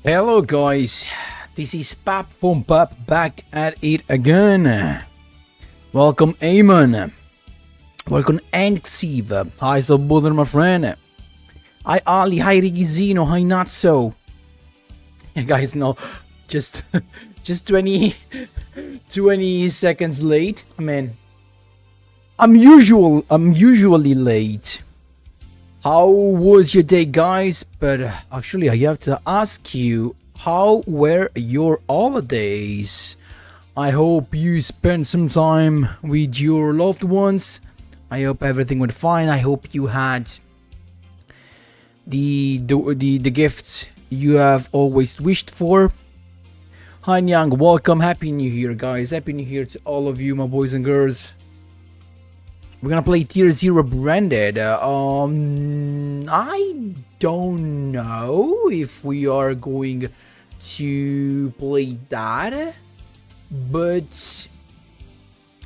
Hello guys, this is Pap from Pap back at it again. Welcome Eamon. Welcome Anxiva. Hi Salbudder my friend. Hi Ali, hi Rigizino, hi Natso. Yeah, guys, no, just 20 seconds late. I mean, I'm usually late. How was your day, guys? But actually, I have to ask you, how were your holidays? I hope you spent some time with your loved ones. I hope everything went fine. I hope you had the gifts you have always wished for. Hi Nyang, welcome. Happy New Year, guys. Happy New Year to all of you, my boys and girls. We're gonna play Tier 0 branded. I don't know if we are going to play that, but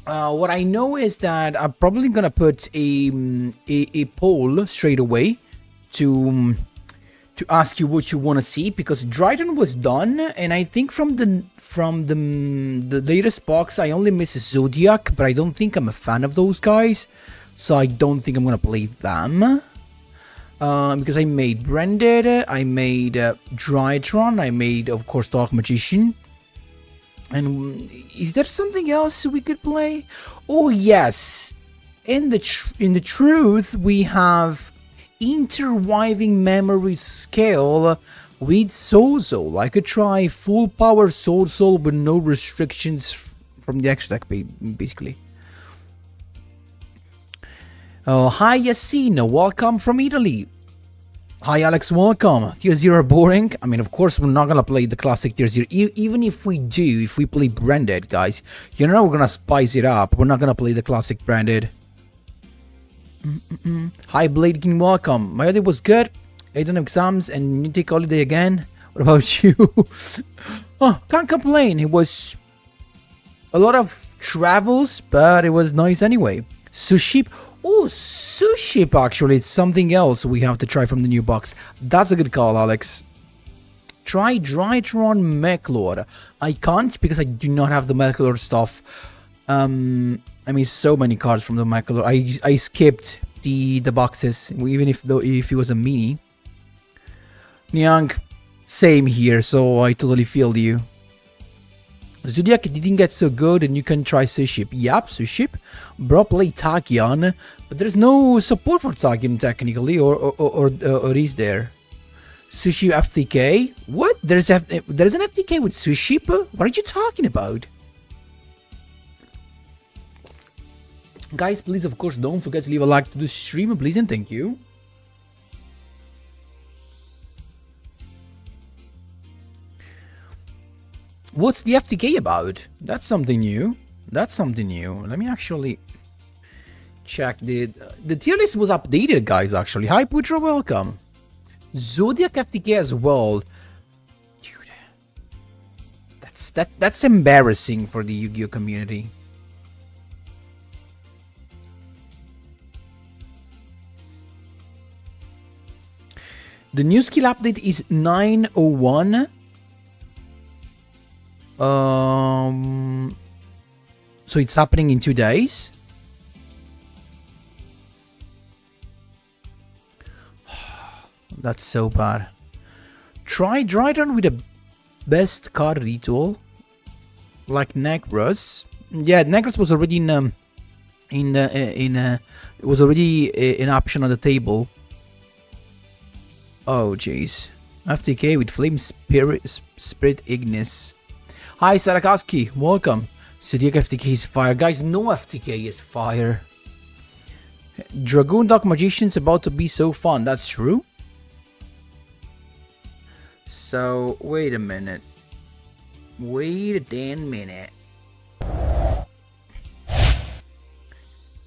what I know is that I'm probably gonna put a poll straight away to ask you what you want to see, because Dryden was done, and I think from the latest box I only miss Zodiac, but I don't think I'm a fan of those guys, so I don't think I'm gonna play them. Because I made Branded, I made Drytron, I made of course Dark Magician, and is there something else we could play? Oh yes, in the truth we have Interweaving Memory Scale with Swordsoul. I could try full power Swordsoul with no restrictions from the extra deck, basically. Hi Yassine, welcome from Italy. Hi Alex, welcome. Tier 0 boring? I mean, of course we're not gonna play the classic Tier 0. Even if we do, if we play Branded, guys, you know we're gonna spice it up. We're not gonna play the classic Branded. Hi Blade King, welcome. My holiday was good. I done exams and you take holiday again. What about you? Oh, can't complain. It was a lot of travels, but it was nice anyway. Sushi. Oh, Sushi actually. It's something else we have to try from the new box. That's a good call, Alex. Try Drytron Mechlord. I can't because I do not have the Mechlord stuff. I mean, so many cards from the Mechlord. I skipped the boxes, even if it was a mini. Nyang, same here, so I totally feel you. Zodiac didn't get so good, and you can try Suship. Yup, Suship. Bro, play Tachyon, but there's no support for Tachyon technically, or is there? Sushi FTK? What? There's an FTK with Suship? What are you talking about? Guys, please, of course, don't forget to leave a like to the stream, please, and thank you. What's the FTK about? That's something new. That's something new. Let me actually check. The tier list was updated, guys, actually. Hi, Putra, welcome. Zodiac FTK as well. Dude, that's embarrassing for the Yu-Gi-Oh community. The new skill update is 901. So it's happening in 2 days. That's so bad. Try Drytron with the best card ritual, like Necros. Yeah, Necros was already it was already an option on the table. Oh jeez. FTK with Flame Spirit Ignis. Hi Sarakaski, welcome. Zodiac FTK is fire. Guys, no FTK is fire. Dragoon Dark Magician's about to be so fun. That's true. So, wait a minute. Wait a damn minute.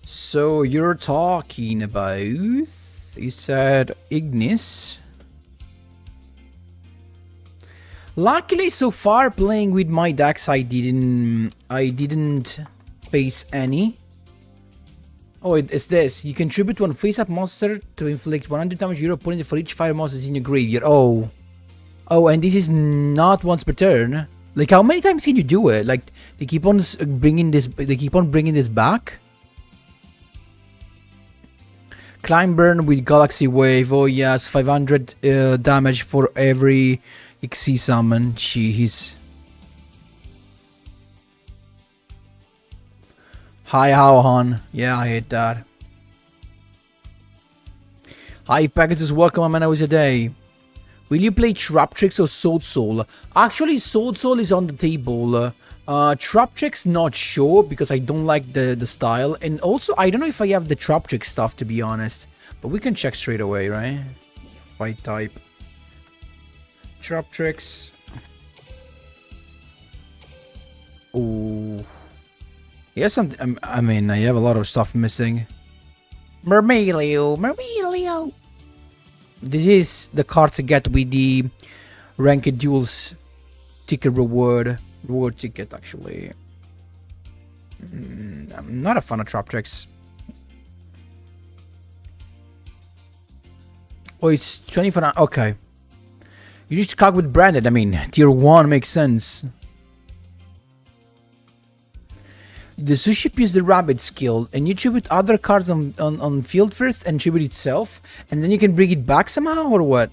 So, you're talking about... You said Ignis. Luckily, so far playing with my decks, I didn't face any. Oh, it's this. You contribute one face-up monster to inflict 100 damage to your opponent for each fire monsters in your graveyard. Oh. Oh, and this is not once per turn. Like, how many times can you do it? Like, they keep on bringing this. They keep on bringing this back. Climb burn with Galaxy Wave. Oh yes, 500 damage for every XC summon. Jeez. Hi, Hauhan. Yeah, I hate that. Hi, Pegasus. Welcome, man. How was your day? Will you play Trap Tricks or Swordsoul? Actually, Swordsoul is on the table. Trap Tricks, not sure, because I don't like the style. And also, I don't know if I have the Trap Trick stuff, to be honest. But we can check straight away, right? Fight type. Trap Tricks. Oh. Yeah, something. I mean, I have a lot of stuff missing. Mermelio. Mermelio. This is the card to get with the Ranked Duels ticket reward. Reward ticket, actually. I'm not a fan of Trap Tricks. Oh, it's 24. Okay. You need to cog with branded. I mean, tier 1 makes sense. The Suship is the rabbit skill, and you tribute other cards on field first and tribute itself, and then you can bring it back somehow, or what?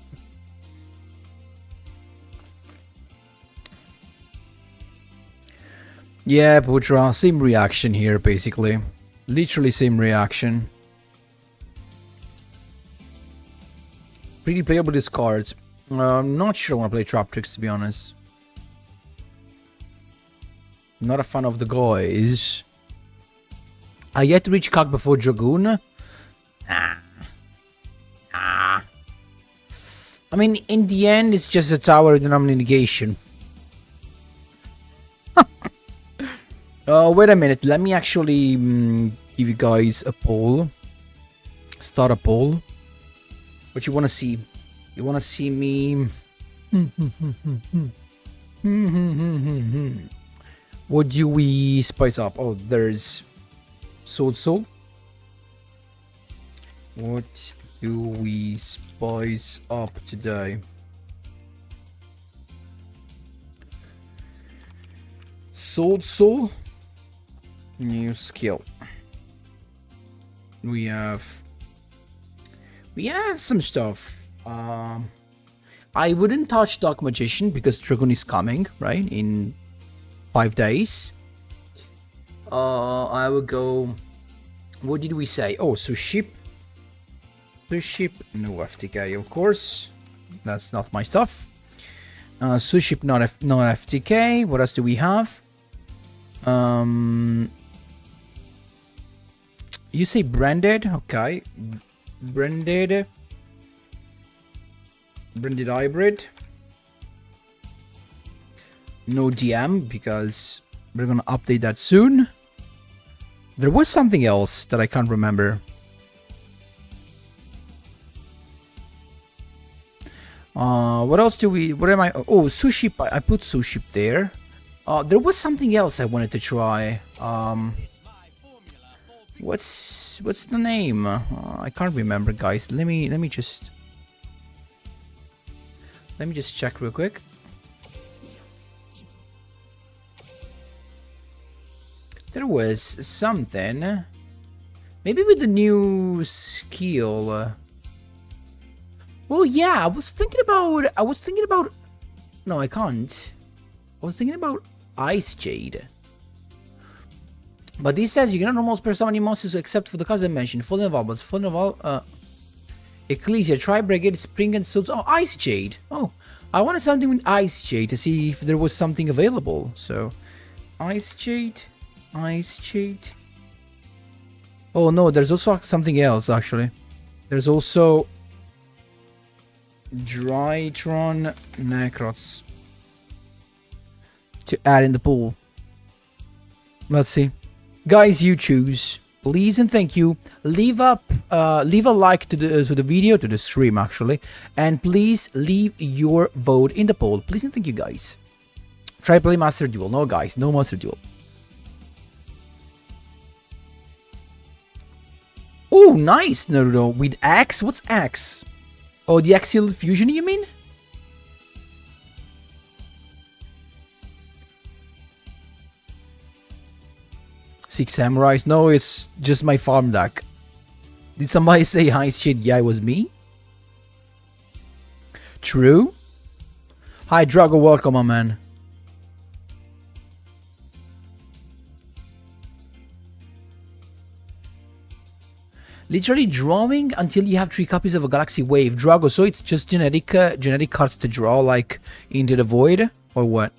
Yeah, Putra, same reaction here, basically. Literally same reaction. Pretty playable these cards. I'm not sure I want to play Trap Tricks, to be honest. Not a fan of the guys. I yet to reach Cog before Dragoon. I mean, in the end, it's just a tower with an negation. Wait a minute. Let me actually give you guys a poll. Start a poll. What you want to see? You want to see me... What do we spice up? Oh, there's Swordsoul. What do we spice up today? Swordsoul. New skill. We have some stuff. I wouldn't touch Dark Magician because Dragon is coming, right? In 5 days. I will go. What did we say? Oh, Suship. Suship, no FTK, of course. That's not my stuff. Suship, not FTK. What else do we have? You say branded, okay. Branded hybrid. No DM, because we're gonna update that soon. There was something else that I can't remember. What else do we... What am I... Oh, Suship. I put Suship there. There was something else I wanted to try. What's the name? I can't remember, guys. Let me just check real quick. There was something. Maybe with the new skill. Well, yeah, I was thinking about. No, I can't. I was thinking about Ice Jade. But this says you cannot normal spare summon any monsters except for the cards I mentioned. Fallen Vobbles, Ecclesia, Tri-Brigade, Spring and Swords. Oh, Ice Jade. Oh, I wanted something with Ice Jade to see if there was something available. So, Ice Jade. Ice Jade. Oh no, there's also something else actually. There's also Drytron Necrots to add in the pool. Let's see. Guys, you choose. Please and thank you. Leave a like to the video, to the stream actually, and please leave your vote in the poll. Please and thank you, guys. Try play Master Duel. No, guys, no Master Duel. Oh, nice, Naruto. With Axe? What's Axe? Oh, the Axial Fusion, you mean? 6 samurais? No, it's just my farm deck. Did somebody say hi shit? Yeah, it was me. True. Hi Drago, welcome my man. Literally drawing until you have 3 copies of a Galaxy Wave. Drago, so it's just genetic cards to draw like into the void? Or what?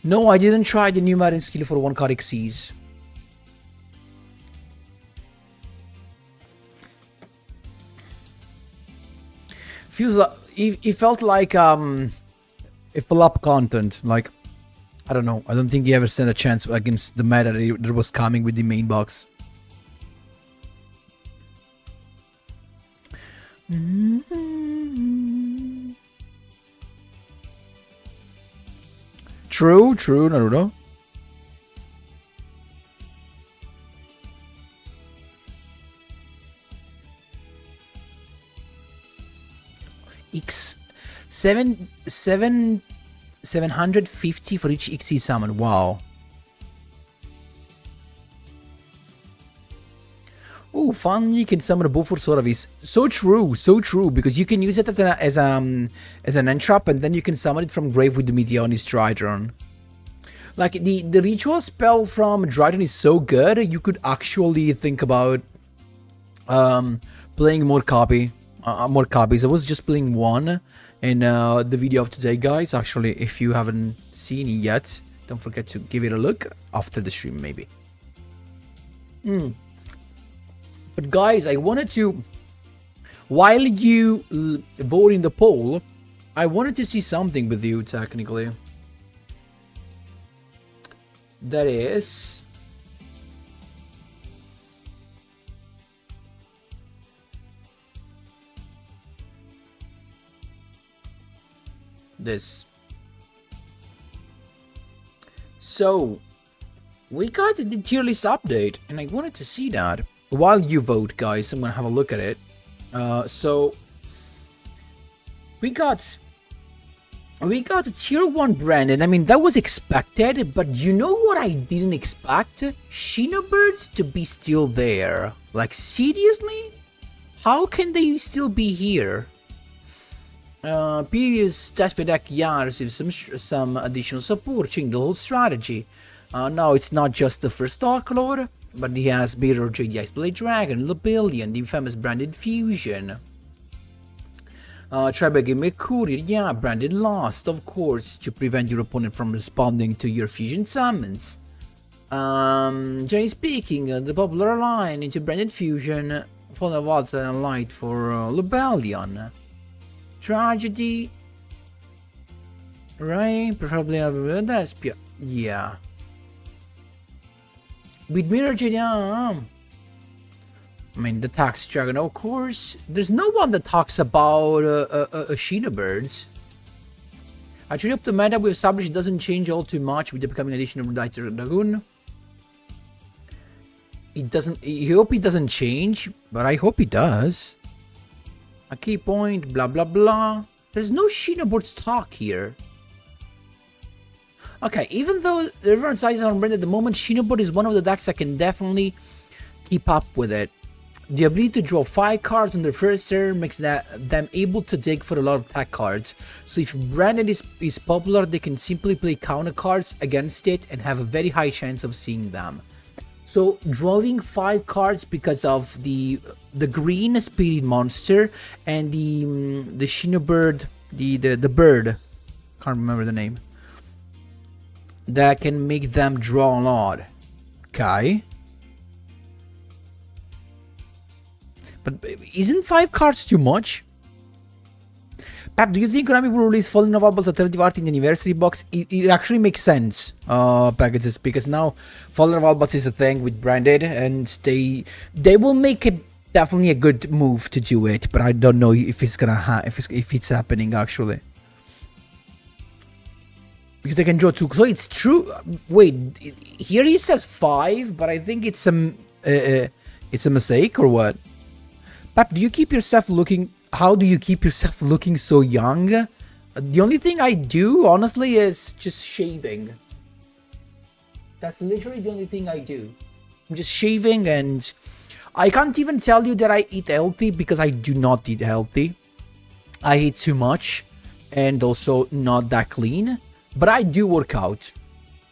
No, I didn't try the new Marine skill for 1 card Xyz. Feels like it felt like a flop content. Like, I don't know. I don't think he ever stand a chance against the meta that was coming with the main box. True, Naruto. $750 for each XC summon. Wow. Oh, finally you can summon a bull for Soravis. So true, because you can use it as an entrap, and then you can summon it from grave with the Meteonis Drytron. Like the ritual spell from Drytron is so good, you could actually think about playing more copies. I was just playing 1 in the video of today, guys. Actually, if you haven't seen it yet, don't forget to give it a look after the stream, maybe. But guys, I wanted to, while you vote in the poll, I wanted to see something with you, technically. That is... this. So, we got the tier list update, and I wanted to see that. While you vote, guys, I'm gonna have a look at it. So, we got a tier 1 Brandon. I mean, that was expected, but you know what I didn't expect? Shinobirds to be still there. Like, seriously? How can they still be here? Previous test deck received some additional support, changing the whole strategy. Now it's not just the first Dark Lord, but he has Mirror JD Ice Blade Dragon, Lobelian, the infamous Branded Fusion. Try by game Courier, Branded Lost, of course, to prevent your opponent from responding to your fusion summons. Generally speaking, the popular line into Branded Fusion, Fallen of Odds and Light for Lobelian. Tragedy, right? Preferably a Despia. Yeah. With Mirror JD, I mean, the Tax Dragon, of course. There's no one that talks about Shinobirds. Actually, up to meta we established doesn't change all too much with the becoming addition of Dieter Dragoon. It doesn't. I hope it doesn't change, but I hope it does. A key point, blah blah blah. There's no Shinobirds talk here. Okay, even though everyone's size is on brand at the moment, Shinobird is one of the decks that can definitely keep up with it. The ability to draw 5 cards on their first turn makes them able to dig for a lot of attack cards. So if Branded is popular, they can simply play counter cards against it and have a very high chance of seeing them. So drawing 5 cards because of the green spirit monster and the Shinobird, the bird, can't remember the name, that can make them draw a lot. Okay. But isn't 5 cards too much? Pap, do you think Konami will release Fallen of Albal's alternative art in the anniversary box? It actually makes sense, packages, because now Fallen of Albal's is a thing with Branded, and they will make it definitely a good move to do it, but I don't know if it's gonna if it's happening actually. Because they can draw 2, so it's true. Wait, here he says 5, but I think it's It's a mistake or what? Pep, do you keep yourself looking... How do you keep yourself looking so young? The only thing I do, honestly, is just shaving. That's literally the only thing I do. I'm just shaving, and I can't even tell you that I eat healthy because I do not eat healthy. I eat too much and also not that clean. But I do work out.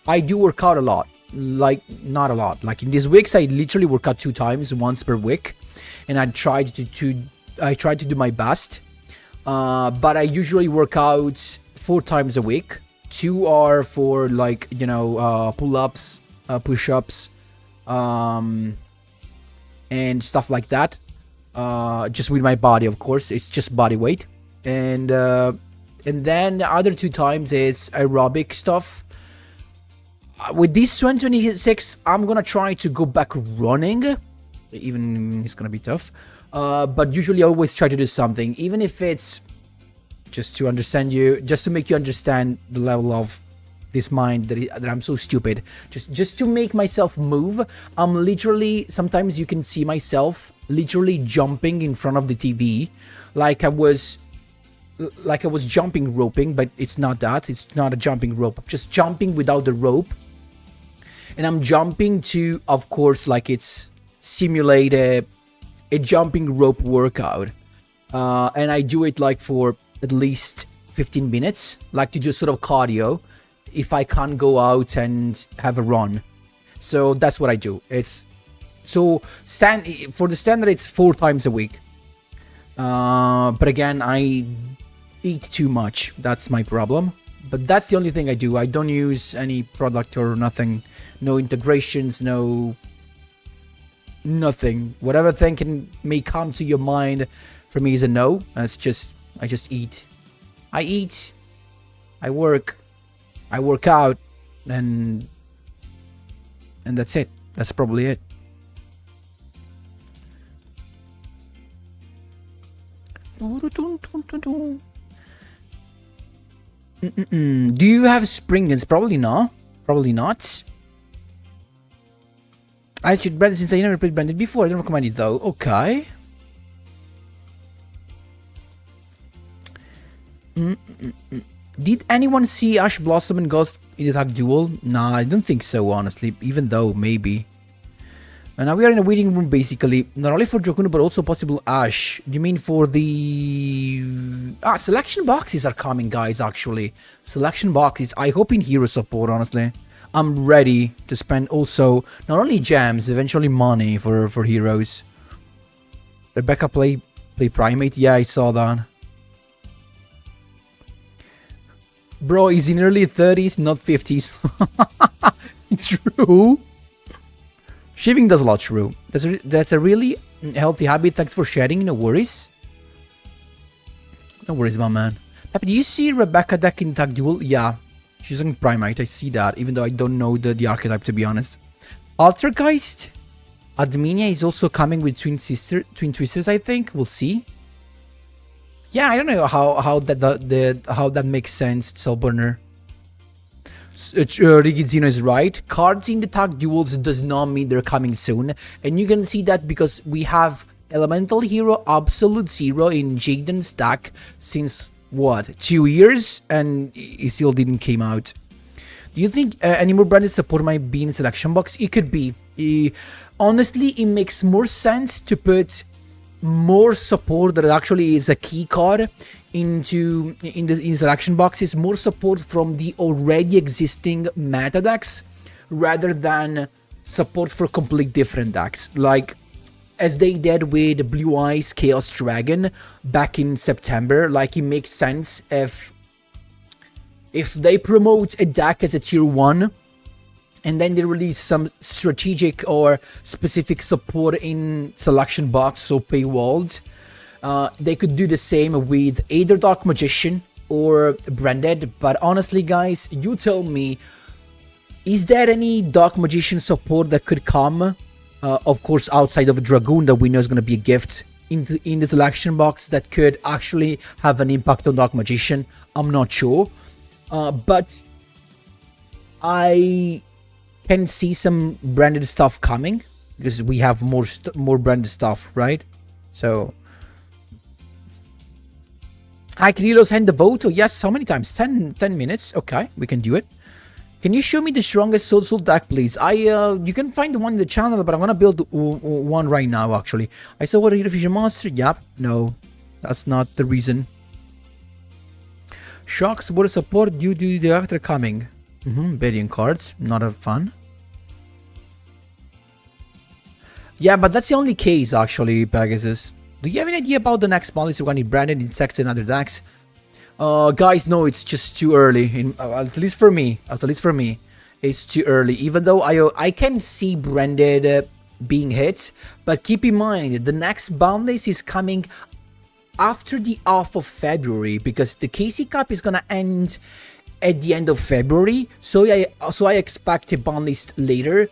I do work out a lot. Like, not a lot. Like, in these weeks, I literally work out 2 times, once per week. And I try to do my best. But I usually work out 4 times a week. 2 are for, like, you know, pull-ups, push-ups, and stuff like that. Just with my body, of course. It's just body weight. And then the other 2 times is aerobic stuff. With this 2026, I'm gonna try to go back running. Even it's gonna be tough. But usually I always try to do something, even if it's just to understand you, just to make you understand the level of this mind that I'm so stupid. Just to make myself move. I'm literally, sometimes you can see myself literally jumping in front of the TV, like I was jumping roping, but it's not that. It's not a jumping rope. I'm just jumping without the rope. And I'm jumping to, of course, like it's simulate a jumping rope workout. And I do it like for at least 15 minutes, like to do sort of cardio if I can't go out and have a run. So that's what I do. It's so for the standard, it's 4 times a week. But again, I eat too much. That's my problem. But that's the only thing I do. I don't use any product or nothing. No integrations, no... nothing. Whatever thing may come to your mind, for me is a no. It's just... I just eat. I eat. I work. I work out. And that's it. That's probably it. Do you have springans? Probably not. Probably not. I should brand it since I never played branded before. I don't recommend it though. Okay. Did anyone see Ash Blossom and Ghost in the tag duel? Nah, I don't think so, honestly. Even though, maybe. And now we are in a waiting room, basically. Not only for Jokunu, but also possible Ash. You mean for the... selection boxes are coming, guys, actually. Selection boxes. I hope in hero support, honestly. I'm ready to spend also, not only gems, eventually money for heroes. Rebecca play Primate? Yeah, I saw that. Bro, he's in early 30s, not 50s. True. Shaving does a lot, true. That's a really healthy habit. Thanks for sharing, no worries. No worries, my man. Pepe, do you see Rebecca deck in Tag Duel? Yeah, she's on Primate, I see that, even though I don't know the archetype, to be honest. Altergeist? Adminia is also coming with Twin Twisters, I think. We'll see. Yeah, I don't know how that makes sense, Soulburner. Rigizino is right. Cards in the tag duels does not mean they're coming soon. And you can see that because we have Elemental Hero Absolute Zero in Jaden's stack since, what, 2 years? And it still didn't came out. Do you think any more branded support might be in the selection box? It could be. Honestly, it makes more sense to put more support that actually is a key card in selection boxes, more support from the already existing meta decks rather than support for complete different decks, like as they did with Blue Eyes Chaos Dragon back in September. Like, it makes sense if they promote a deck as a tier 1 and then they release some strategic or specific support in selection box, so paywalled. They could do the same with either Dark Magician or Branded. But honestly, guys, you tell me, is there any Dark Magician support that could come? Of course, outside of Dragoon, that we know is going to be a gift in the selection box that could actually have an impact on Dark Magician. I'm not sure. But I can see some branded stuff coming. because we have more branded stuff, right? So hi Kirilos, hand the vote. Oh yes, how many times? 10 minutes. Okay, we can do it. Can you show me the strongest Swordsoul deck, please? You can find the one in the channel, but I'm gonna build one right now, actually. I saw what a Hero Fusion Monster. Yep, no, that's not the reason. Shocks would support due to the actor coming. Bidding cards, not a fun. Yeah, but that's the only case, actually, Pegasus. Do you have any idea about the next policy regarding branded insects and other decks? Guys, no, it's just too early. At least for me, it's too early. Even though I can see branded being hit, but keep in mind the next bound list is coming after the half of February, because the KC Cup is gonna end at the end of February. So I expect a bound list later.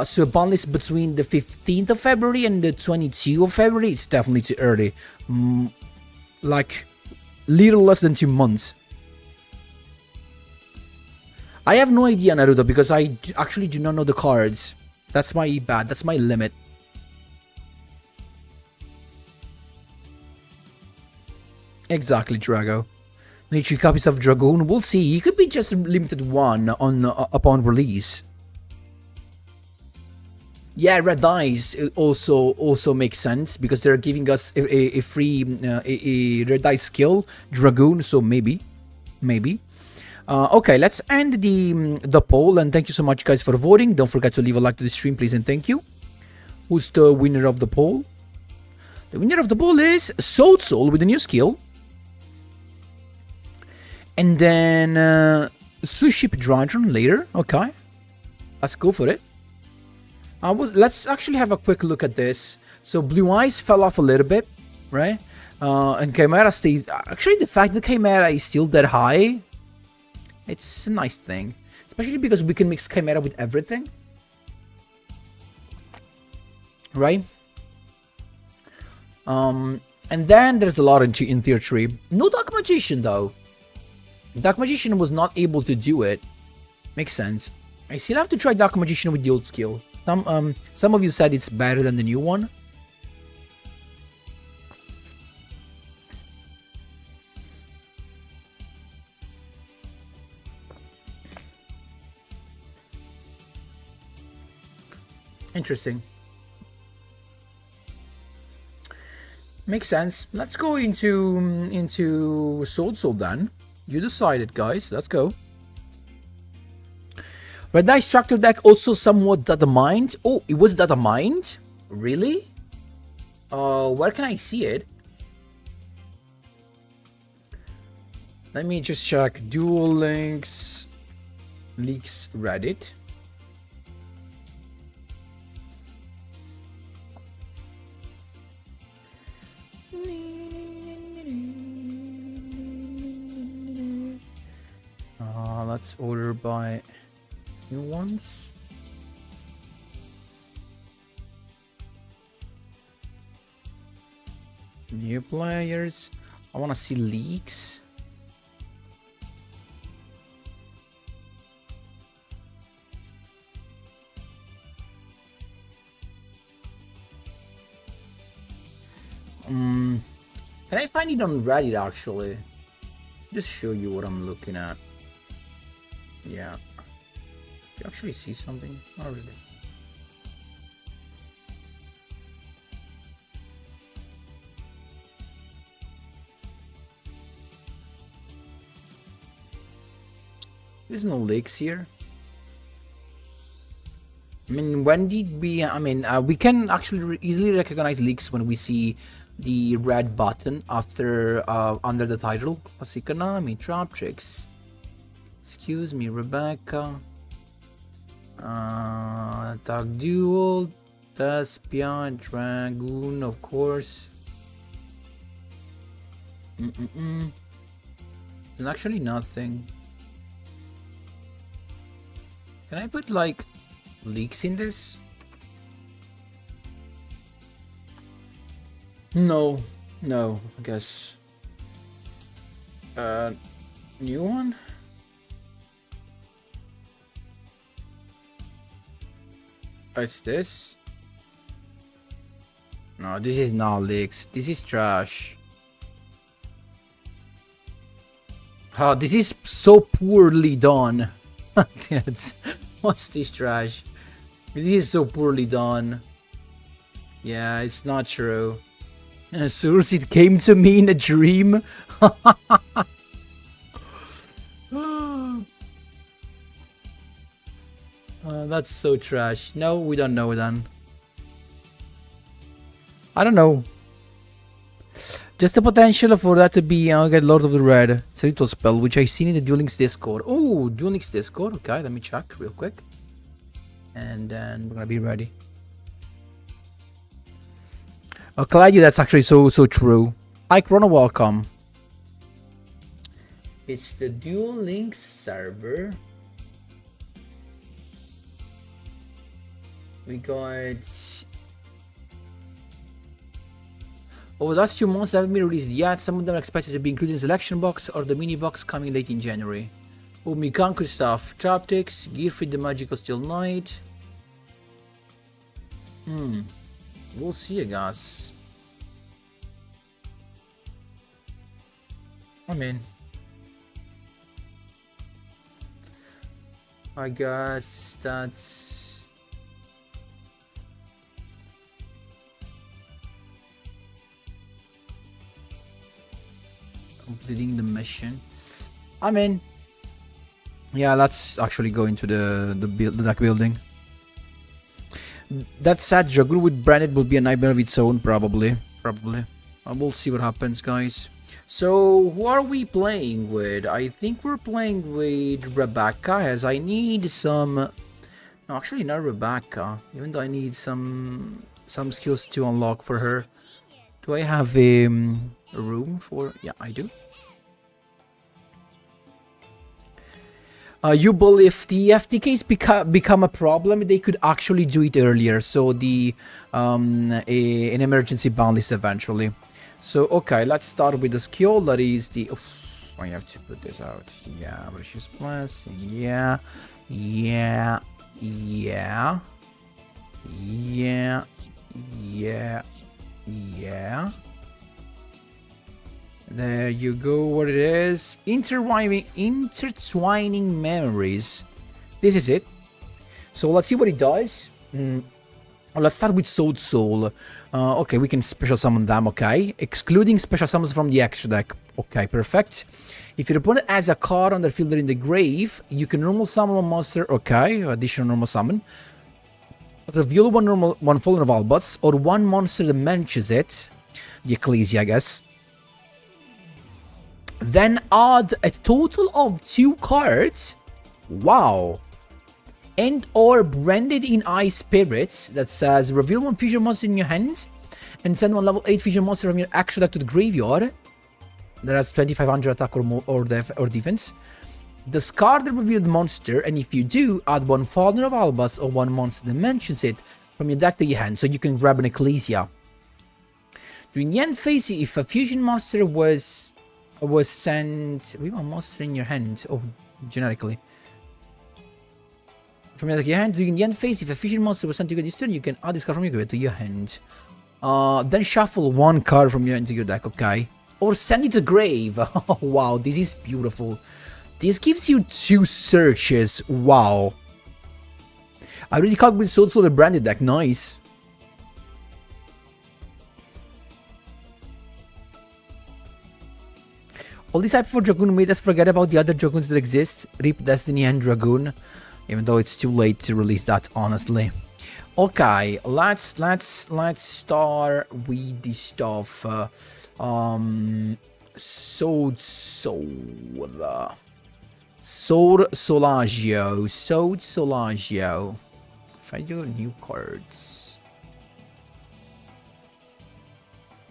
So a bound list between the 15th of February and the 22nd of February. It's definitely too early. Like little less than 2 months. I have no idea, Naruto, because I actually do not know the cards. That's my bad. That's my limit. Exactly, Drago. Need 3 copies of Dragoon. We'll see. It could be just limited one upon release. Yeah, Red Eyes also makes sense because they're giving us a free Red Eyes skill, Dragoon. So maybe. Okay, let's end the poll, and thank you so much, guys, for voting. Don't forget to leave a like to the stream, please, and thank you. Who's the winner of the poll? The winner of the poll is Swordsoul with a new skill, and then Sushi Dragon later. Okay, let's go for it. Let's actually have a quick look at this. So Blue Eyes fell off a little bit, right? And Chimera stays. Actually, the fact that Chimera is still that high, it's a nice thing. Especially because we can mix Chimera with everything. Right? And then there's a lot in Tier 3. No Dark Magician, though. Dark Magician was not able to do it. Makes sense. I still have to try Dark Magician with the old skill. Some of you said it's better than the new one. Interesting. Makes sense. Let's go into Swordsoul then. You decided, guys. Let's go. Red Dice Tractor deck also somewhat datamined. Oh, it was datamined? Really? Where can I see it? Let me just check. Duel links. Leaks Reddit. Let's order by new ones. New players. I want to see leaks. Can I find it on Reddit actually? Just show you what I'm looking at. Yeah. You actually see something? Not really. There's no leaks here. I mean, when did we... I mean, we can actually easily recognize leaks when we see the red button after under the title. Classic Konami, Trap Tricks. Excuse me, Rebecca. Tag Duel, Thespian, Dragoon, of course. There's actually nothing. Can I put like leaks in this? No, I guess. New one? It's this. No, this is not leaks. This is trash. Oh, this is so poorly done. What's this trash? This is so poorly done. Yeah, it's not true. Source, it came to me in a dream. That's so trash. No, we don't know then. I don't know. Just the potential for that to be get Lord of the Red. It's a little spell, which I seen in the Duel Links Discord. Oh, Duel Links Discord. Okay, let me check real quick. And then we're gonna be ready. Oh, Claudia, that's actually so true. Hi, Chrono, welcome. It's the Duel Links server. We got... Oh, the last 2 months that haven't been released yet. Some of them are expected to be included in the selection box or the mini box coming late in January. Oh, Mikanku stuff. Traptics, Gear Fit the Magical Steel Knight. We'll see, I guess. I guess that's... completing the mission. Yeah, let's actually go into the deck building. That sad Dragoon with Branded will be a nightmare of its own, probably. We'll see what happens, guys. So, who are we playing with? I think we're playing with Rebecca, as I need some... No, actually not Rebecca, even though I need some skills to unlock for her. Do I have a room for... Yeah, I do. Yugioh, if the FTKs become a problem, they could actually do it earlier. So an emergency ban list eventually. So okay, let's start with the skill. That is the. I have to put this out. Yeah, Malicious Blast. Yeah. There you go, what it is. Intertwining memories. This is it. So let's see what it does. Let's start with Swordsoul. Okay, we can special summon them, okay. Excluding special summons from the extra deck. Okay, perfect. If your opponent has a card on their field or in the grave, you can normal summon one monster, okay, additional normal summon. Reveal one Fallen of Albus, or one monster that mentions it. The Ecclesia, I guess. Then add a total of 2 cards. Wow. And or Branded in Ice Spirits that says reveal one fusion monster in your hand and send one level 8 fusion monster from your extra deck to the graveyard. That has 2500 attack or defense. Discard the revealed monster, and if you do, add one Fallen of Albus or one monster that mentions it from your deck to your hand, so you can grab an Ecclesia. During the end phase, if a fusion monster was sent... We want a monster in your hand. Oh, generically. From your deck to your hand, during the end phase, if a fusion monster was sent to you this turn, you can add this card from your graveyard to your hand. Then shuffle one card from your hand to your deck, okay? Or send it to the grave. Oh, wow, this is beautiful. This gives you 2 searches. Wow. I already caught with Swordsoul the Branded deck. Nice. All this hype for Dragoon made us forget about the other Dragoons that exist. Rip Destiny and Dragoon. Even though it's too late to release that, honestly. Okay, let's start with the stuff. Swordsoul. If I do new cards.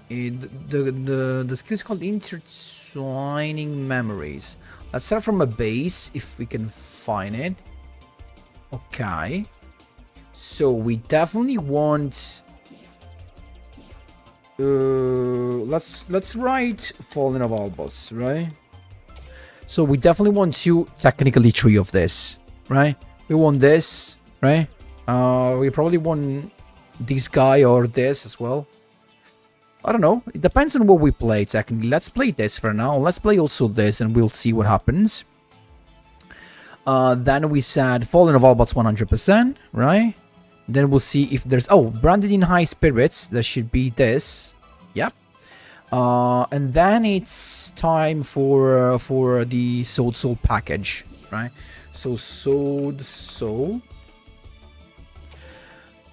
The skill is called Intertwining Memories. Let's start from a base if we can find it. Okay. So we definitely want... let's write Fallen of Albus, right? So we definitely want technically 3 of this, right? We want this, right? We probably want this guy or this as well. I don't know. It depends on what we play, technically. Let's play this for now. Let's play also this, and we'll see what happens. Then we said Fallen of Albots 100%, right? Then we'll see if there's... Oh, Branded in High Spirits. That should be this. Yep. And then it's time for the Swordsoul package, right? So Swordsoul.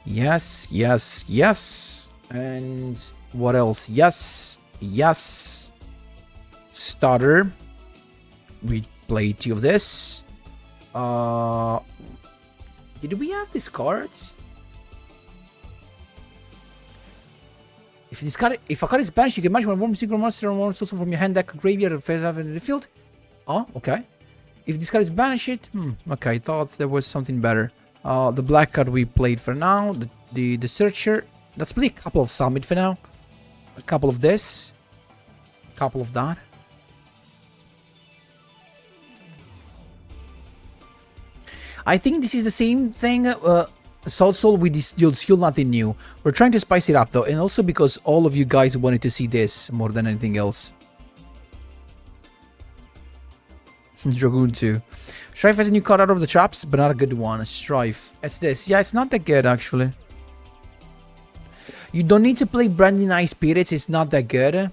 Yes, yes, yes. And what else? Yes, yes. Starter. We play 2 of this. Did we have these cards? If a card is banished, you can match one warm secret monster or one source from your hand, deck, graveyard, or face in the field. Oh, okay. If this card is banished, okay, I thought there was something better. The black card we played for now, the searcher. Let's play a couple of summit for now. A couple of this, a couple of that. I think this is the same thing. Swordsoul with this Duel skill, nothing new. We're trying to spice it up though, and also because all of you guys wanted to see this more than anything else. Dragoon 2. Strife has a new card out of the traps, but not a good one. Strife. It's this. Yeah, it's not that good actually. You don't need to play Branding Ice Spirits, it's not that good.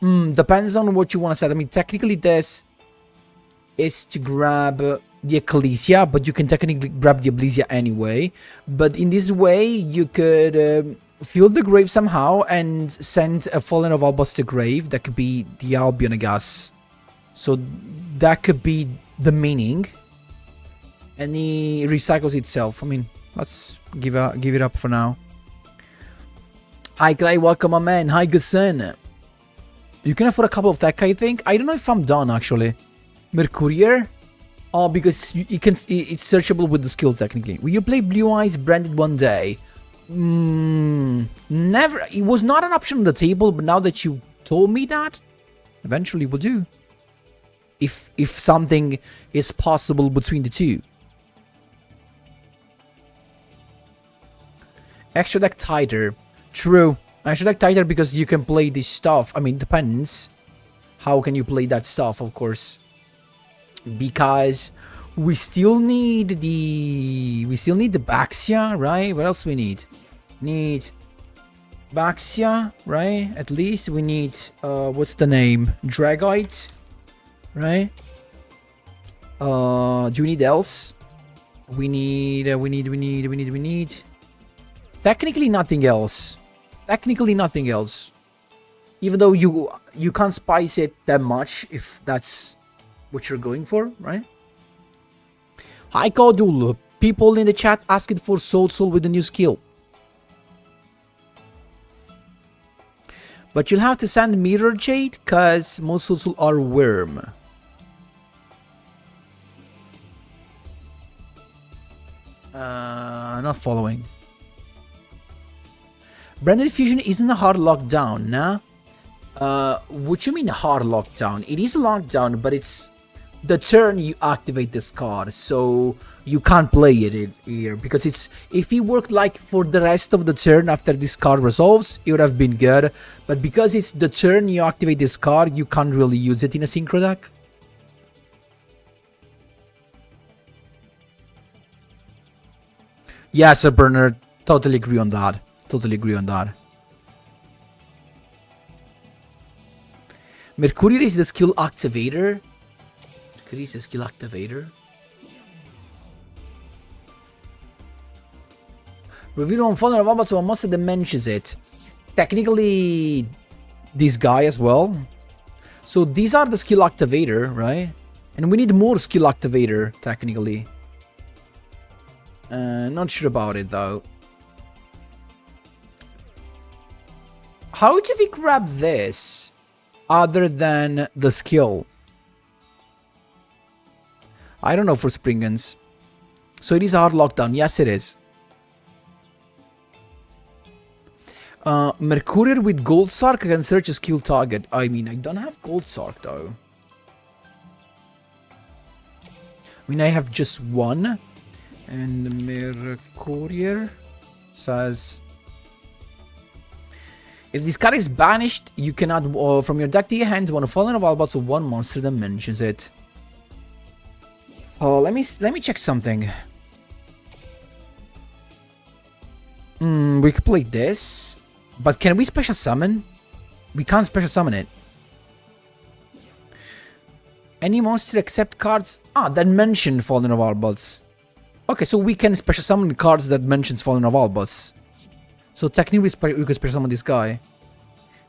Depends on what you want to set. I mean, technically this is to grab the Ecclesia, but you can technically grab the Ecclesia anyway. But in this way, you could fill the grave somehow and send a Fallen of Albots to grave. That could be the Albion, I guess. So that could be the meaning. And he recycles itself. I mean, let's give it up for now. Hi Clay, welcome my man. Hi Gusen. You can afford a couple of tech, I think. I don't know if I'm done actually. Mercurier? Oh, because it's searchable with the skill technically. Will you play Blue Eyes Branded one day? Never. It was not an option on the table, but now that you told me that, eventually we'll do. If something is possible between the two. Extra deck tighter. True. Extra deck tighter because you can play this stuff. I mean, depends. How can you play that stuff, of course. Because we still need the Baxia, right? What else we need? Need Baxia, right? At least we need what's the name? Dragite, right? Do we need else? We need technically nothing else. Technically nothing else. Even though you can't spice it that much if that's what you're going for, right? Hi Kodul, people in the chat asking for Swordsoul with the new skill. But you'll have to send Mirror Jade, cause most Swordsoul are Worm. Not following. Branded Fusion isn't a hard lockdown, nah? What you mean hard lockdown? It is a lockdown, but it's the turn you activate this card, so you can't play it here because it's if it worked like for the rest of the turn after this card resolves, it would have been good. But because it's the turn you activate this card, you can't really use it in a synchro deck. Yeah, Sir Bernard, totally agree on that. Totally agree on that. Mercurier is the skill activator. Mercurier is the skill activator. Reveal on Fallen of Albots, so a monster that mentions it. Technically, this guy as well. So these are the skill activator, right? And we need more skill activator, technically. Not sure about it, though. How do we grab this other than the skill? I don't know for Springans. So it is a hard lockdown. Yes, it is. Mercurier with Gold Sark can search a skill target. I mean, I don't have Gold Sark though. I mean, I have just one. And Mercurier says... If this card is banished, you cannot from your deck to your hand one Fallen of Albats or one monster that mentions it. Oh, let me check something. We could play this, but can we special summon? We can't special summon it. Any monster except cards that mention Fallen of Albats. Okay, so we can special summon cards that mentions Fallen of Albats. So technically we could special summon this guy.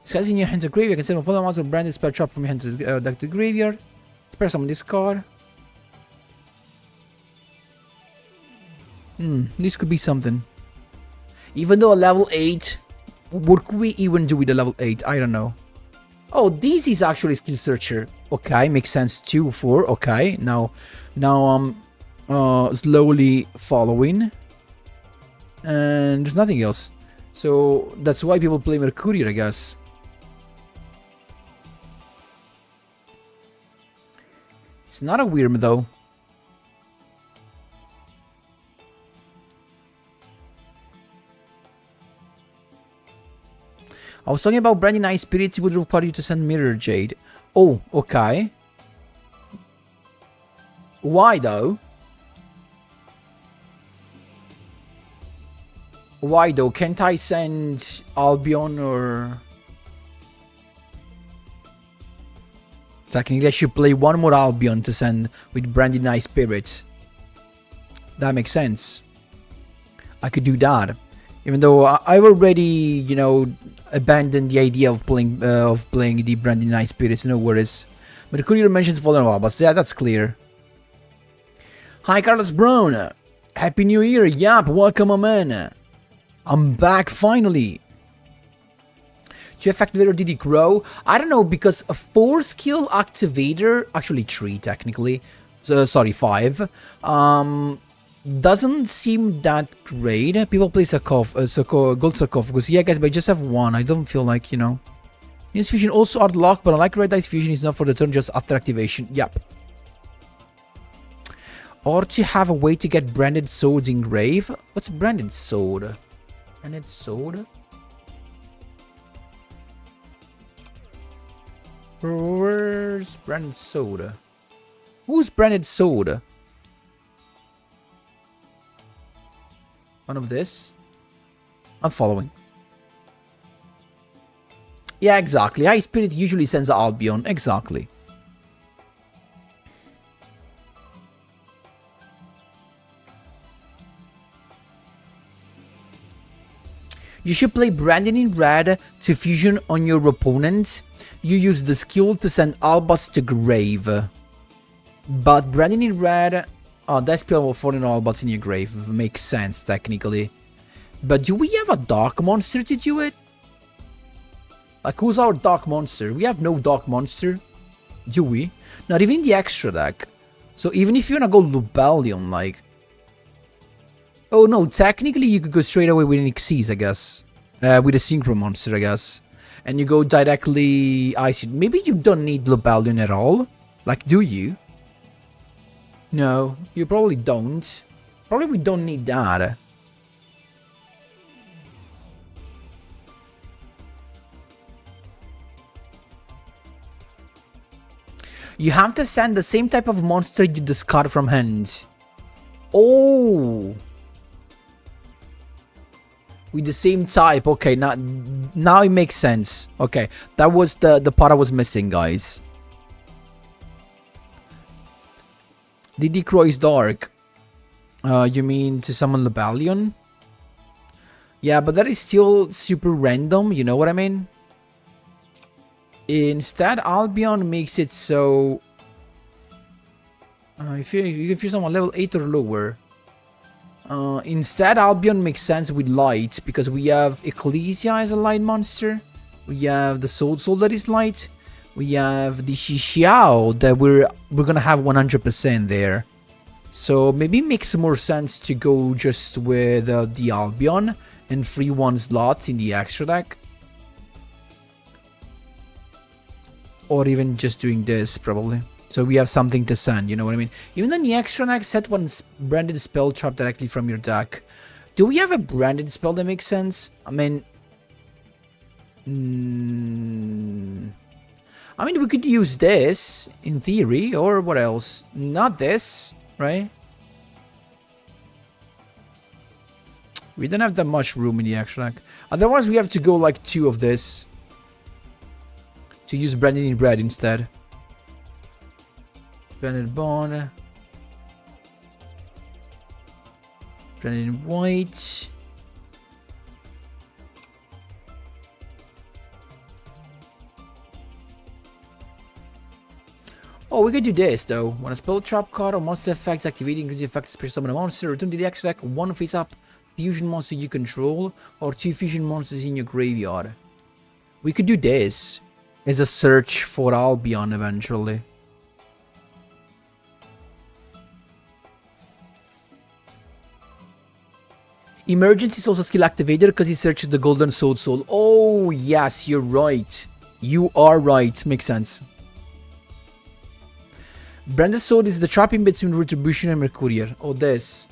This guy's in your hand to graveyard. You can send a Fallen monster branded spell trap from your hand to deck to graveyard. Special summon this card. This could be something. Even though a level 8, what could we even do with a level 8? I don't know. Oh, this is actually skill searcher. Okay, makes sense. 2, 4. Okay, now I'm slowly following, and there's nothing else. So that's why people play Mercurial, I guess. It's not a Wyrm though. I was talking about Branding Ice Spirits would require you to send Mirror Jade. Oh, okay. Why though? Why though? Can't I send Albion or... Technically I should play one more Albion to send with Branding Ice Spirits. That makes sense. I could do that. Even though I've already, you know, abandoned the idea of playing the Branding Ice Spirits, no worries. Mercurial mentions Fallen Albats, yeah, that's clear. Hi Carlos Brown, Happy New Year, yap, welcome my man. I'm back finally. 2 Activator did it grow? I don't know, because a 4 skill activator, actually 3 technically, so, sorry 5, doesn't seem that great. People play Gold Sarcophagus. Yeah, guys, but I just have 1. I don't feel like, you know. Use Fusion also hard lock, but unlike Red Dice Fusion, is not for the turn, just after activation. Yep. Or to have a way to get Branded Swords in grave. What's Branded Sword? Branded Sword? Where's Branded Sword? Who's Branded Sword? One of this. I'm following. Yeah, exactly. High Spirit usually sends Albion. Exactly. You should play Branding in red to fusion on your opponent. You use the skill to send Albats to grave. But Branding in red... Oh, that spell will fall in Albats in your grave. Makes sense, technically. But do we have a dark monster to do it? Like, who's our dark monster? We have no dark monster. Do we? Not even in the extra deck. So even if you wanna go Lubellion, like... Oh no, technically you could go straight away with an Xyz, I guess. With a Synchro monster, I guess. And you go directly... I see. Maybe you don't need Lubellion at all. Like, do you? No, you probably don't. Probably we don't need that. You have to send the same type of monster you discard from hand. Oh! With the same type. Okay, now it makes sense. Okay, that was the part I was missing, guys. DD Crow is dark. You mean to summon Lubellion? Yeah, but that is still super random, you know what I mean? Instead, Albion makes it so... if you can someone level 8 or lower. Instead, Albion makes sense with light, because we have Ecclesia as a light monster. We have the Swordsoul that is light. We have the Yugioh that we're gonna have 100% there. So maybe it makes more sense to go just with the Albion and free 1 slot in the extra deck. Or even just doing this, probably. So we have something to send, you know what I mean? Even though in the extra deck, set 1 branded spell trap directly from your deck. Do we have a branded spell that makes sense? I mean... I mean, we could use this in theory, or what else? Not this, right? We don't have that much room in the extract. Otherwise, we have to go like 2 of this to use branded in red instead. Branded bone. Branded in white. Oh, we could do this though. When a spell trap card or monster effect activating increases the effect special summon a monster, return to the extra deck 1 face up fusion monster you control or 2 fusion monsters in your graveyard. We could do this as a search for Albion eventually. Emergence is also skill activator because he searches the golden Swordsoul. Oh yes, you're right. You are right. Makes sense. Branded Sword is the trap in between Retribution and Mercurier. Oh, this.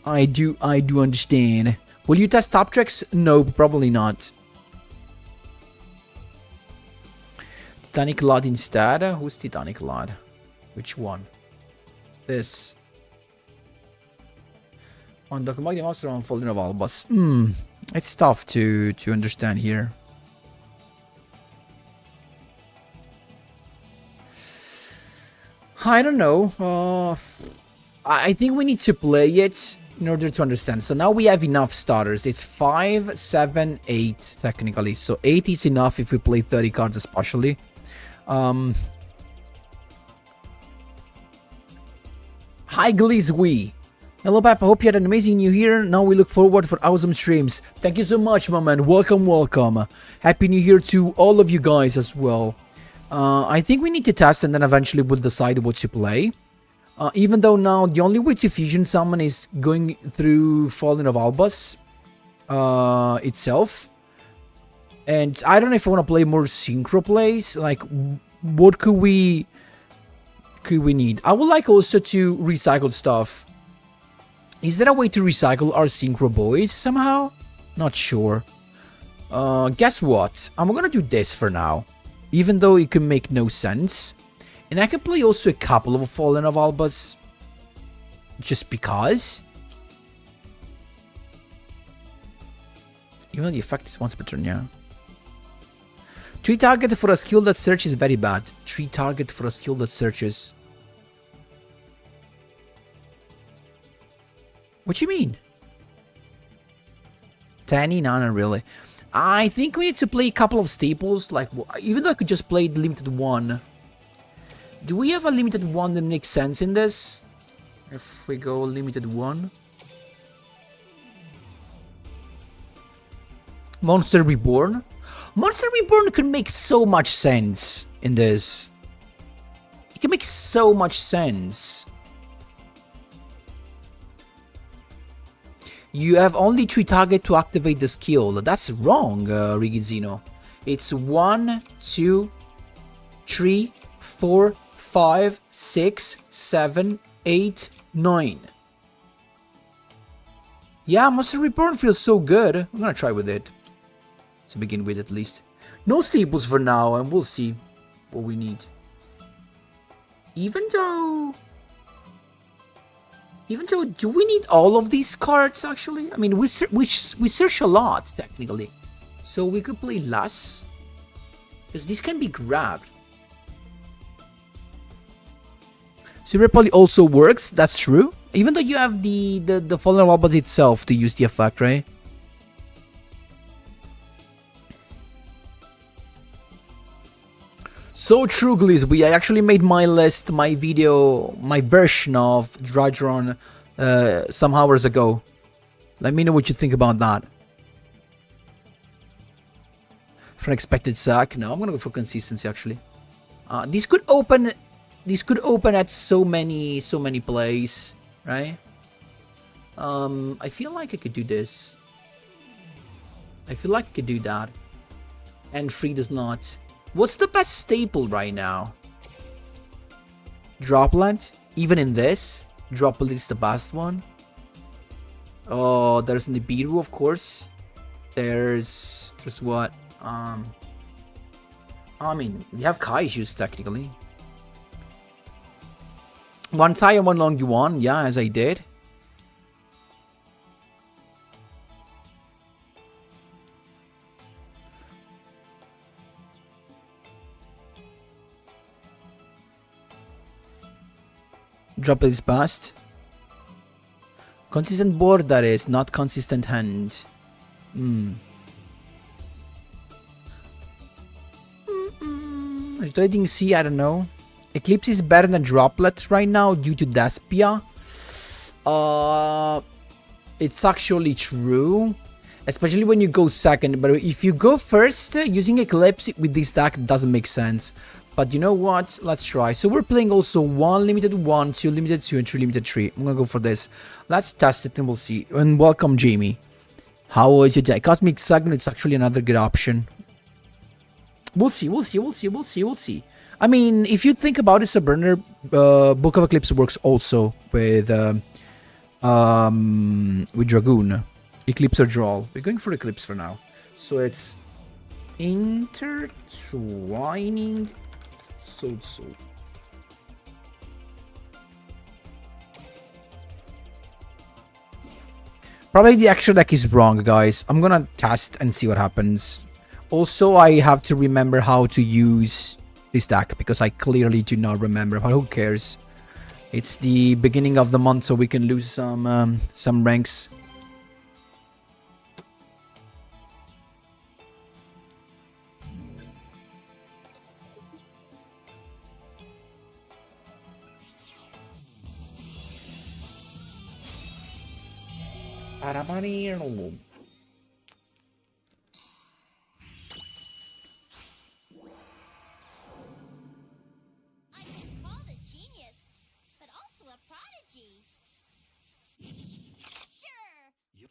I do understand. Will you test top tricks? No, probably not. Titanic Lord instead. Who's Titanic Lord? Which one? This. On Dr. Magni Monster on Folding of Albus. It's tough to understand here. I don't know. I think we need to play it in order to understand. So now we have enough starters. It's 5, 7, 8 technically. So 8 is enough if we play 30 cards especially. Hi Glizwi. Hello Pep, I hope you had an amazing new year. Now we look forward for awesome streams. Thank you so much, my man. Welcome, welcome. Happy New Year to all of you guys as well. I think we need to test and then eventually we'll decide what to play. Even though now the only way to fusion summon is going through Fallen of Albus itself. And I don't know if I want to play more synchro plays. Like, what could we need? I would like also to recycle stuff. Is there a way to recycle our synchro boys somehow? Not sure. Guess what? I'm gonna do this for now. Even though it can make no sense. And I can play also a couple of Fallen of Albus. Just because. Even though the effect is once per turn, yeah. 3 target for a skill that searches very bad. 3 target for a skill that searches. What you mean? 10? No, not really. I think we need to play a couple of staples. Like, even though I could just play the limited one. Do we have a limited one that makes sense in this? If we go limited one. Monster Reborn. Monster Reborn can make so much sense in this. It can make so much sense. You have only 3 targets to activate the skill. That's wrong, Rigizzino. It's 1, 2, 3, 4, 5, 6, 7, 8, 9. Yeah, Monster Reborn feels so good. I'm gonna try with it. To begin with, at least. No staples for now, and we'll see what we need. Even though, do we need all of these cards, actually? I mean, we search a lot, technically. So we could play less. Because these can be grabbed. Super Poly also works, that's true. Even though you have the Fallen Albus itself to use the effect, right? So true, Glizby. I actually made my list, my video, my version of Drydron some hours ago. Let me know what you think about that. For an expected sack, no, I'm gonna go for consistency actually. This could open at so many plays, right? I feel like I could do this. I feel like I could do that. And free does not. What's the best staple right now? Droplet? Even in this? Droplet is the best one? Oh, there's Nibiru, of course. There's what? I mean, we have Kaijus technically. One Tai and one Long Yuan, yeah, as I did. Drop this bust. Consistent board, that is, not consistent hand. Trading C, I don't know. Eclipse is better than Droplet right now due to Despia. It's actually true. Especially when you go second. But if you go first, using Eclipse with this deck doesn't make sense. But you know what? Let's try. So we're playing also 1 limited 1, 2 limited 2, and 3 limited 3. I'm gonna go for this. Let's test it and we'll see. And welcome, Jamie. How was your day? Cosmic Segment, it's actually another good option. We'll see. I mean, if you think about it, Subburner, Book of Eclipse works also with Dragoon. Eclipse or Drawl. We're going for Eclipse for now. So it's intertwining Swordsoul. Probably the extra deck is wrong, guys. I'm gonna test and see what happens. Also, I have to remember how to use this deck because I clearly do not remember, but who cares? It's the beginning of the month, so we can lose some ranks.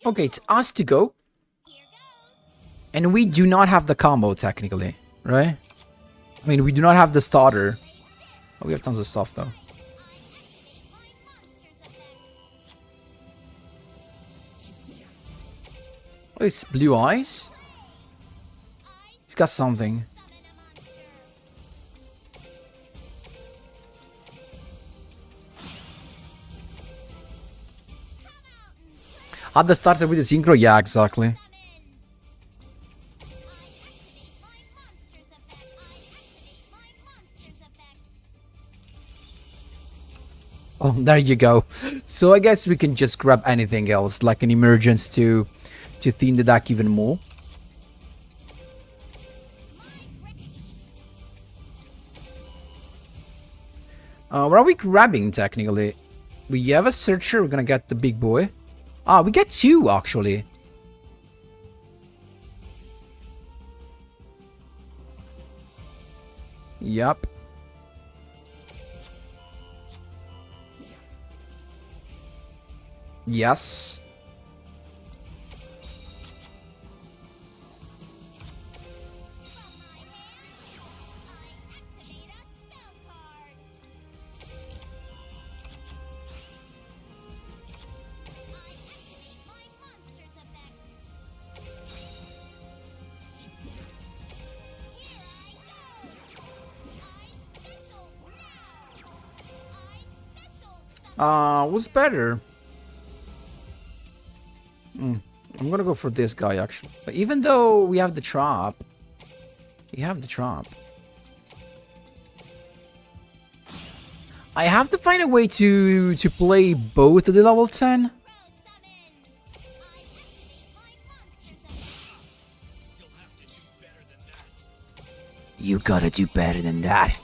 Okay, it's us to go. And we do not have the combo, technically. Right? I mean, we do not have the starter. Oh, we have tons of stuff, though. Oh, it's Blue Eyes? He's got something. Had the starter with the synchro? Yeah, exactly. Oh, there you go. So I guess we can just grab anything else, like an emergence to thin the deck even more. What are we grabbing, technically? We have a searcher, we're gonna get the big boy. Ah, we get 2, actually. Yup. Yes. What's better? I'm gonna go for this guy, actually. But even though we have the trap, I have to find a way to play both of the level 10. You gotta do better than that.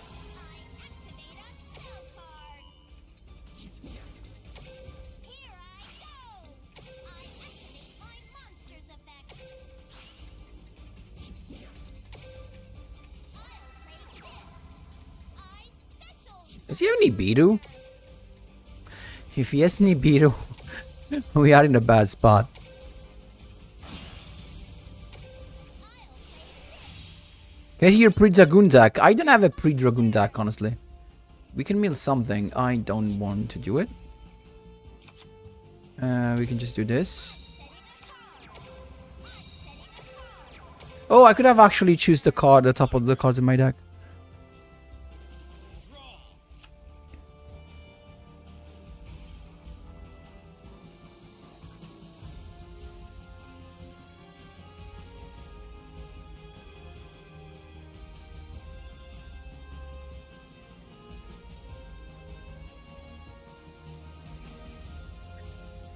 Does he have Nibiru? If he has Nibiru, we are in a bad spot. Can I see your pre-Dragoon deck? I don't have a pre-Dragoon deck, honestly. We can mill something. I don't want to do it. We can just do this. Oh, I could have actually choose the card, the top of the cards in my deck.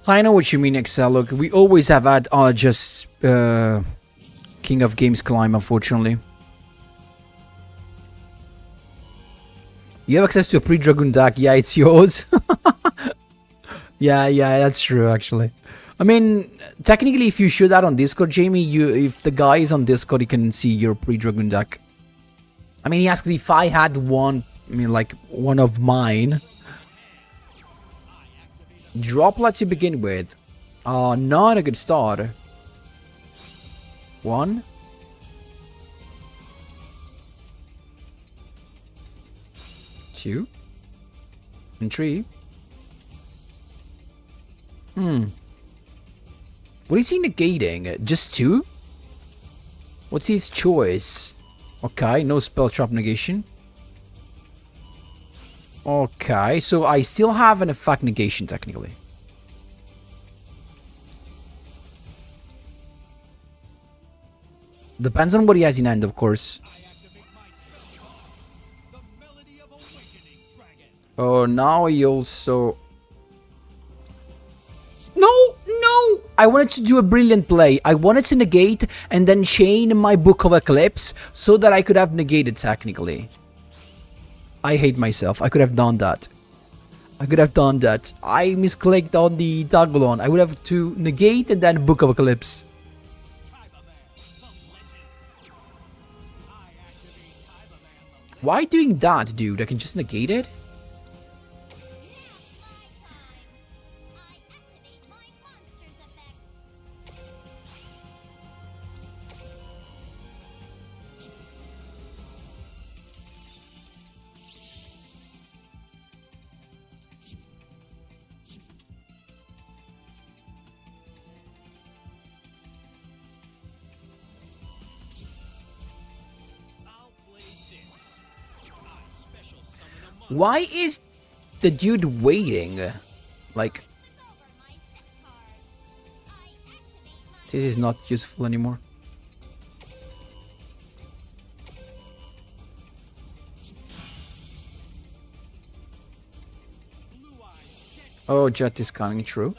I know what you mean, Excel. Look, we always have had just King of Games climb, unfortunately. You have access to a pre-Dragoon deck. Yeah, it's yours. Yeah, that's true, actually. I mean, technically, if you show that on Discord, Jamie, if the guy is on Discord, he can see your pre-Dragoon deck. I mean, he asked if I had one, I mean, like, one of mine. Droplets to begin with. Not a good start. 1. 2. And 3. What is he negating? Just 2? What's his choice? Okay, no spell trap negation. Okay, so I still have an effect negation, technically. Depends on what he has in hand, of course. Oh, now he also... No! I wanted to do a brilliant play. I wanted to negate and then chain my Book of Eclipse so that I could have negated, technically. I hate myself. I could have done that. I misclicked on the toggle on. I would have to negate and then Book of Eclipse. Why doing that, dude? I can just negate it? Why is the dude waiting? Like, this is not useful anymore. Oh, Jet is coming, true.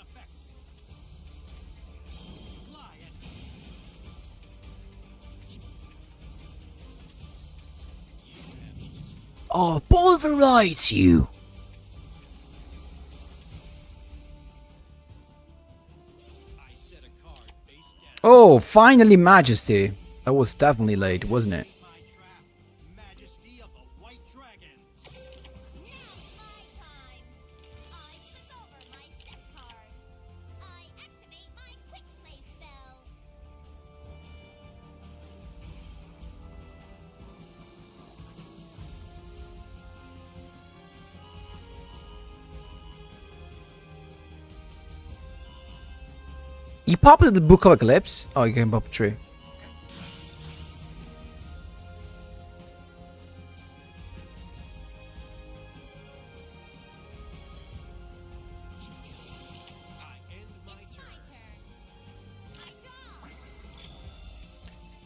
Oh, pulverize you! Oh, finally Majesty. That was definitely late, wasn't it? You popped the Book of Eclipse? Oh, you can pop a tree.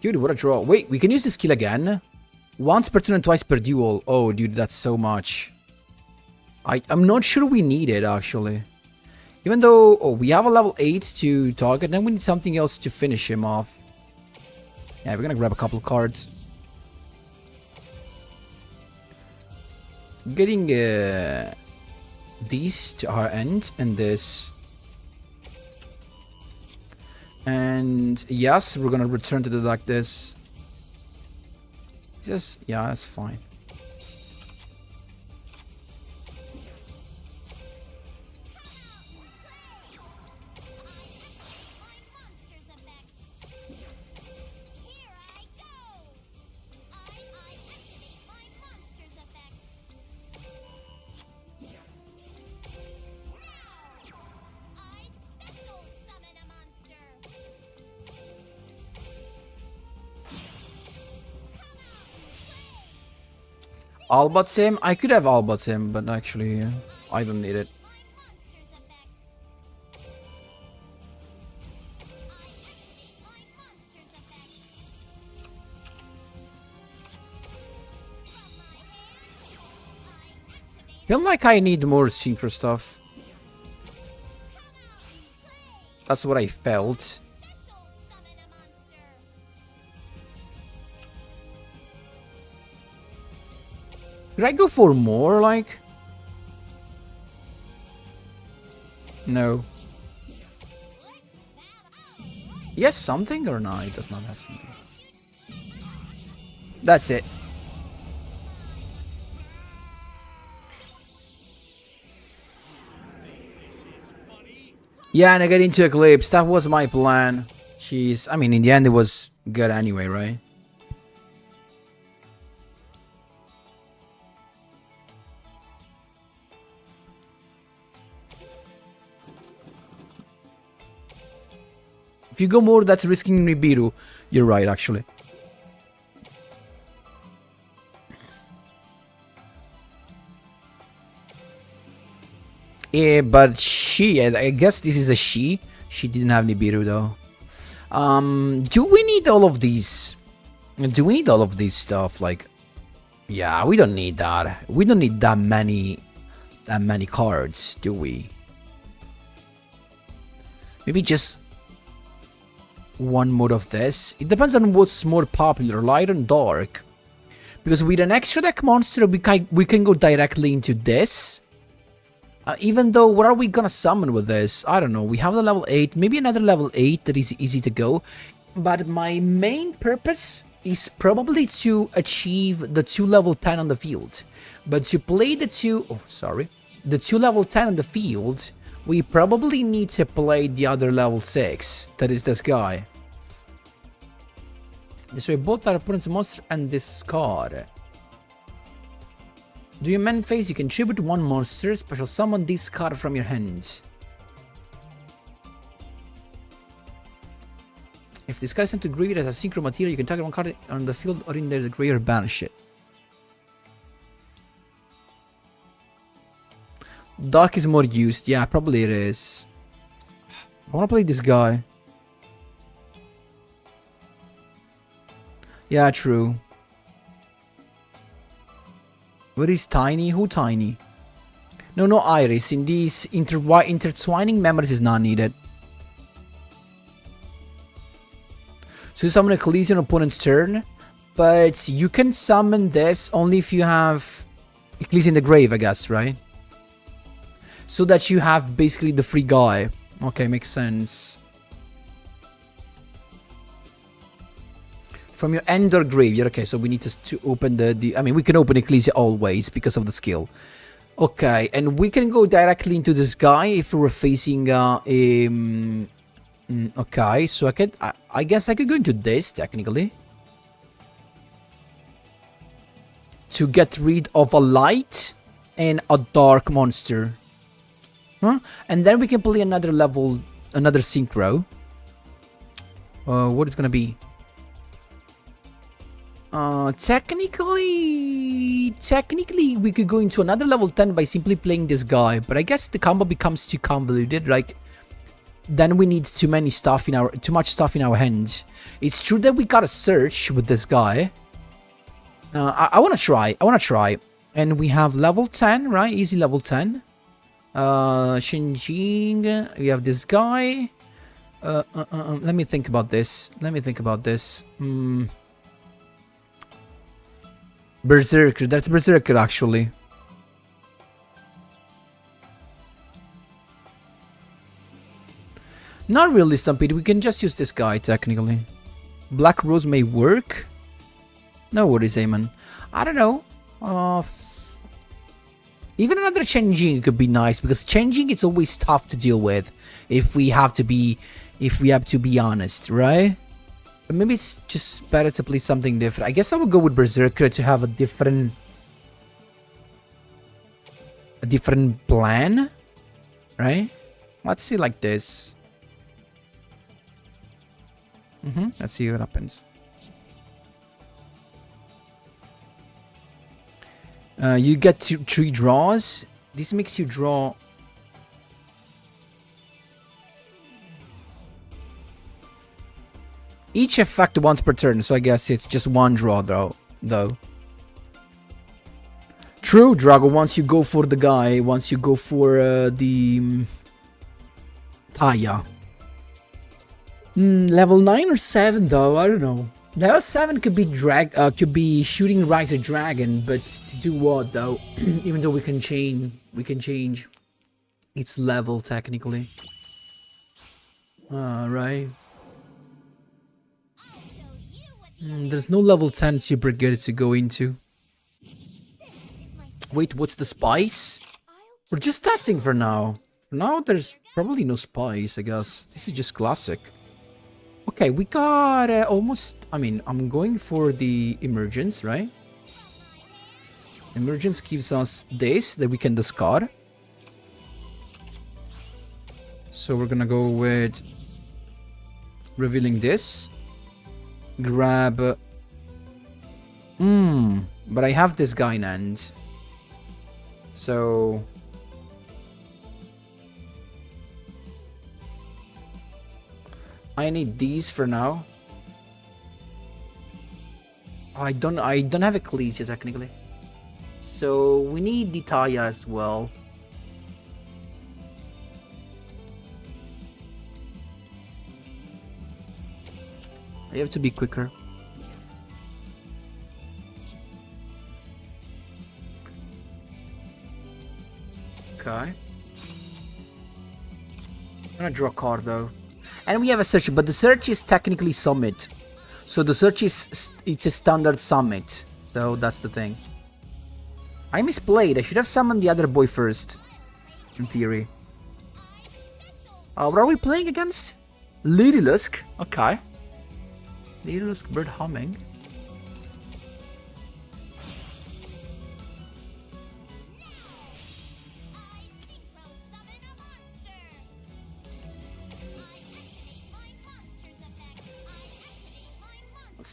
Dude, what a draw. Wait, we can use the skill again? Once per turn and twice per duel. Oh, dude, that's so much. I'm not sure we need it, actually. Even though, oh, we have a level 8 to target, then we need something else to finish him off. Yeah, we're gonna grab a couple of cards. Getting these to our end, and this. And yes, we're gonna return to the deck this. Just, yeah, that's fine. Albot Sim? I could have Albot Sim, but actually, I don't need it. Feel like I need more synchro stuff. That's what I felt. Could I go for more, like? No. Yes, something or no? It does not have something. That's it. Yeah, and I get into Eclipse. That was my plan. Jeez. I mean, in the end, it was good anyway, right? If you go more, that's risking Nibiru. You're right, actually. Yeah, but she, I guess this is a she. She didn't have Nibiru, though. Do we need all of these? Do we need all of this stuff? Like, yeah, we don't need that. We don't need that many cards, do we? Maybe just one mode of this. It depends on what's more popular, light and dark. Because with an extra deck monster, we can go directly into this. Even though, what are we gonna summon with this? I don't know. We have the level 8, maybe another level 8 that is easy to go. But my main purpose is probably to achieve the 2 level 10 on the field. But to play the 2 level 10 on the field, we probably need to play the other level 6. That is this guy. Destroy both our opponent's monster and discard. Do you main phase? You can tribute one monster, special summon this card from your hand. If this card is sent to graveyard as a synchro material, you can target one card on the field or in the graveyard, banish it. Dark is more used. Yeah, probably it is. I want to play this guy. Yeah, true. What is Tiny? Who Tiny? No Iris. In these intertwining memories is not needed. So you summon a Ecclesia on opponent's turn, but you can summon this only if you have Ecclesia in the grave, I guess, right? So that you have basically the free guy. Okay, makes sense. From your end or graveyard. Okay, so we need to open the... I mean, we can open Ecclesia always because of the skill. Okay, and we can go directly into this guy if we're facing... okay, so I guess I could go into this, technically. To get rid of a light and a dark monster. Huh? And then we can play another level, another synchro. What is gonna be? Technically, we could go into another level 10 by simply playing this guy. But I guess the combo becomes too convoluted. Like, then we need too much stuff in our hands. It's true that we gotta search with this guy. I wanna try. And we have level 10, right? Easy level 10. Xinjing. We have this guy. Let me think about this. Berserker. That's Berserker, actually. Not really Stampede. We can just use this guy, technically. Black Rose may work. No worries, Aemon. I don't know. Even another Changing could be nice, because Changing is always tough to deal with if we have to be honest, right? But maybe it's just better to play something different. I guess I would go with Berserker to have a different plan, right? Let's see like this. Let's see what happens. You get 3 draws. This makes you draw... each effect once per turn, so I guess it's just 1 draw though. True, Drago, once you go for the guy, once you go for the... Taya. Level 9 or 7 though, I don't know. Level 7 could be shooting Rise of Dragon, but to do what though? Even though we can change its level technically. Right. There's no level 10 super good to go into. Wait, what's the spice? We're just testing for now. For now, there's probably no spice, I guess. This is just classic. Okay, we got almost... I mean, I'm going for the emergence, right? Emergence gives us this that we can discard. So we're gonna go with... revealing this. Grab... but I have this guy in hand. So... I need these for now. I don't have Ecclesia technically. So we need the Taya as well. I have to be quicker. Okay. I'm gonna draw a card though. And we have a search, but the search is technically summit. So the search it's a standard summit. So that's the thing. I misplayed. I should have summoned the other boy first. In theory. What are we playing against? Lady Lusk. Okay. Lady Lusk bird humming.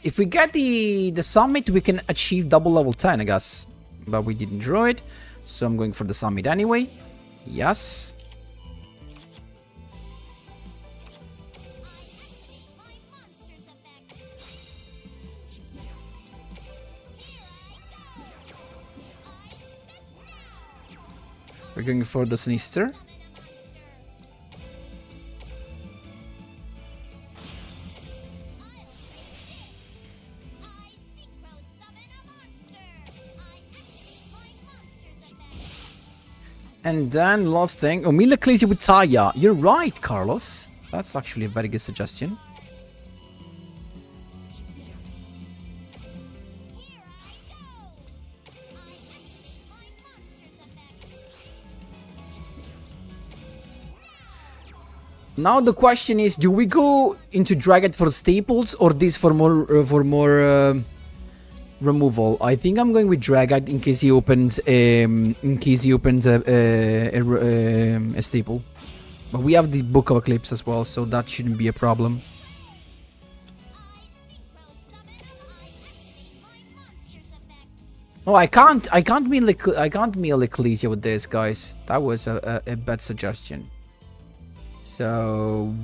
If we get the summit, we can achieve double level 10, I guess. But we didn't draw it, so I'm going for the summit anyway. Yes. We're going for the Sinister. And then last thing, Mila Ecclesia with Taya. You're right, Carlos. That's actually a very good suggestion. Now the question is, do we go into Dragon for staples or this for more removal? I think I'm going with Dragon in case he opens a staple. But we have the Book of Eclipse as well, so that shouldn't be a problem. Oh, I can't meal Ecclesia with this, guys. That was a bad suggestion. So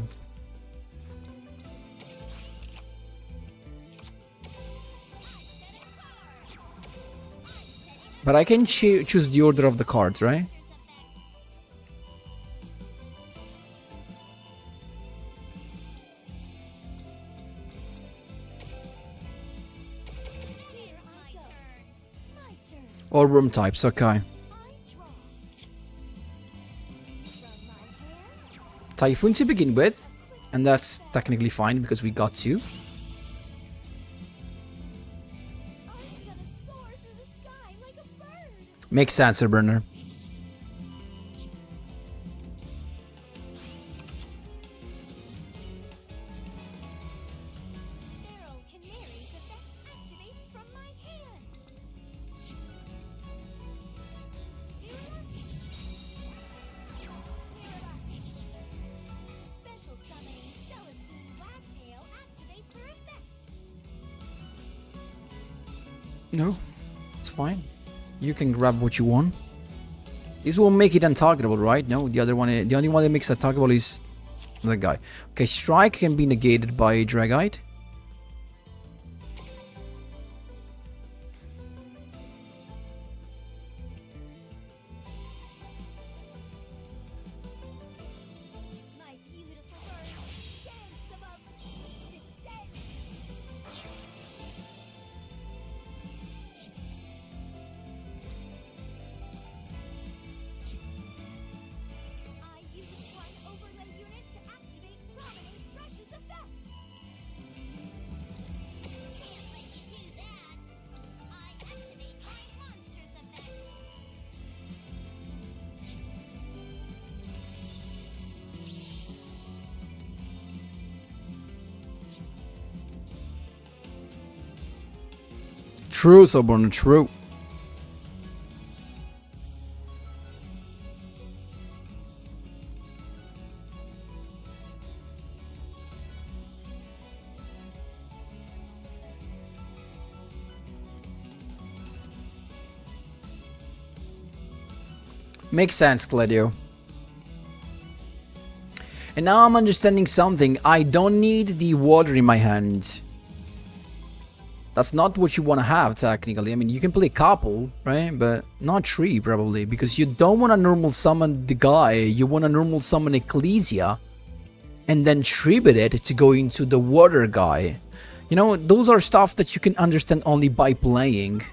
but I can choose the order of the cards, right? Or room types, okay. Typhoon to begin with, and that's technically fine because we got 2. Makes sense, Burner. No, it's fine. You can grab what you want. This will make it untargetable, right? No, the only one that makes it targetable is the guy. Okay, strike can be negated by Dragite. True, Soborn, true. Makes sense, Gladio. And now I'm understanding something. I don't need the water in my hand. That's not what you want to have, technically. I mean, you can play a couple, right? But not 3, probably. Because you don't want to normal summon the guy. You want to normal summon Ecclesia. And then tribute it to go into the water guy. You know, those are stuff that you can understand only by playing.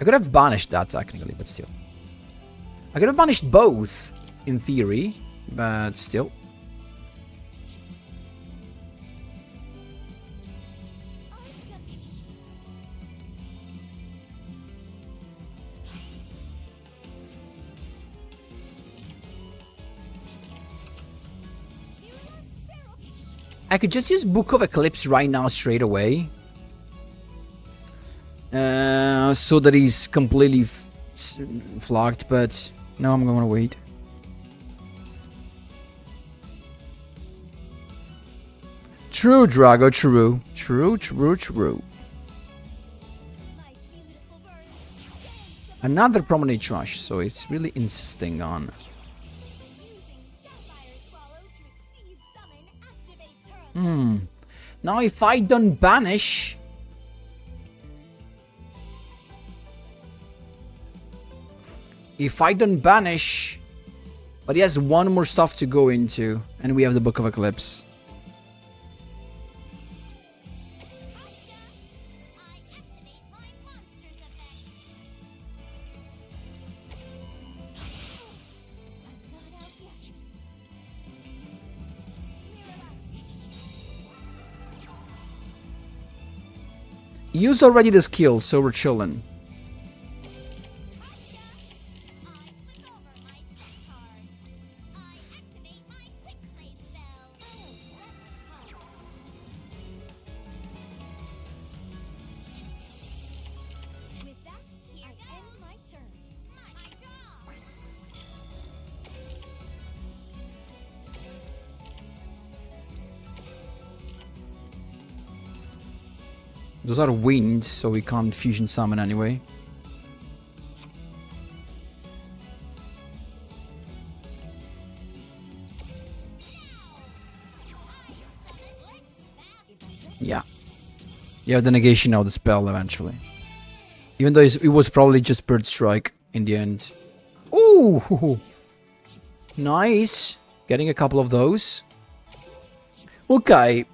I could have banished that technically, but still. I could have banished both, in theory, but still. I could just use Book of Eclipse right now straight away. So that he's completely flocked, but no, I'm gonna wait. True, Drago, true. True. Another promenade trash, so it's really insisting on. Now if I don't banish... But he has one more stuff to go into, and we have the Book of Eclipse. He used already the skill, so we're chilling. Those are wind, so we can't fusion summon anyway. Yeah. You have the negation of the spell eventually. Even though it was probably just Bird Strike in the end. Ooh! Nice! Getting a couple of those. Okay.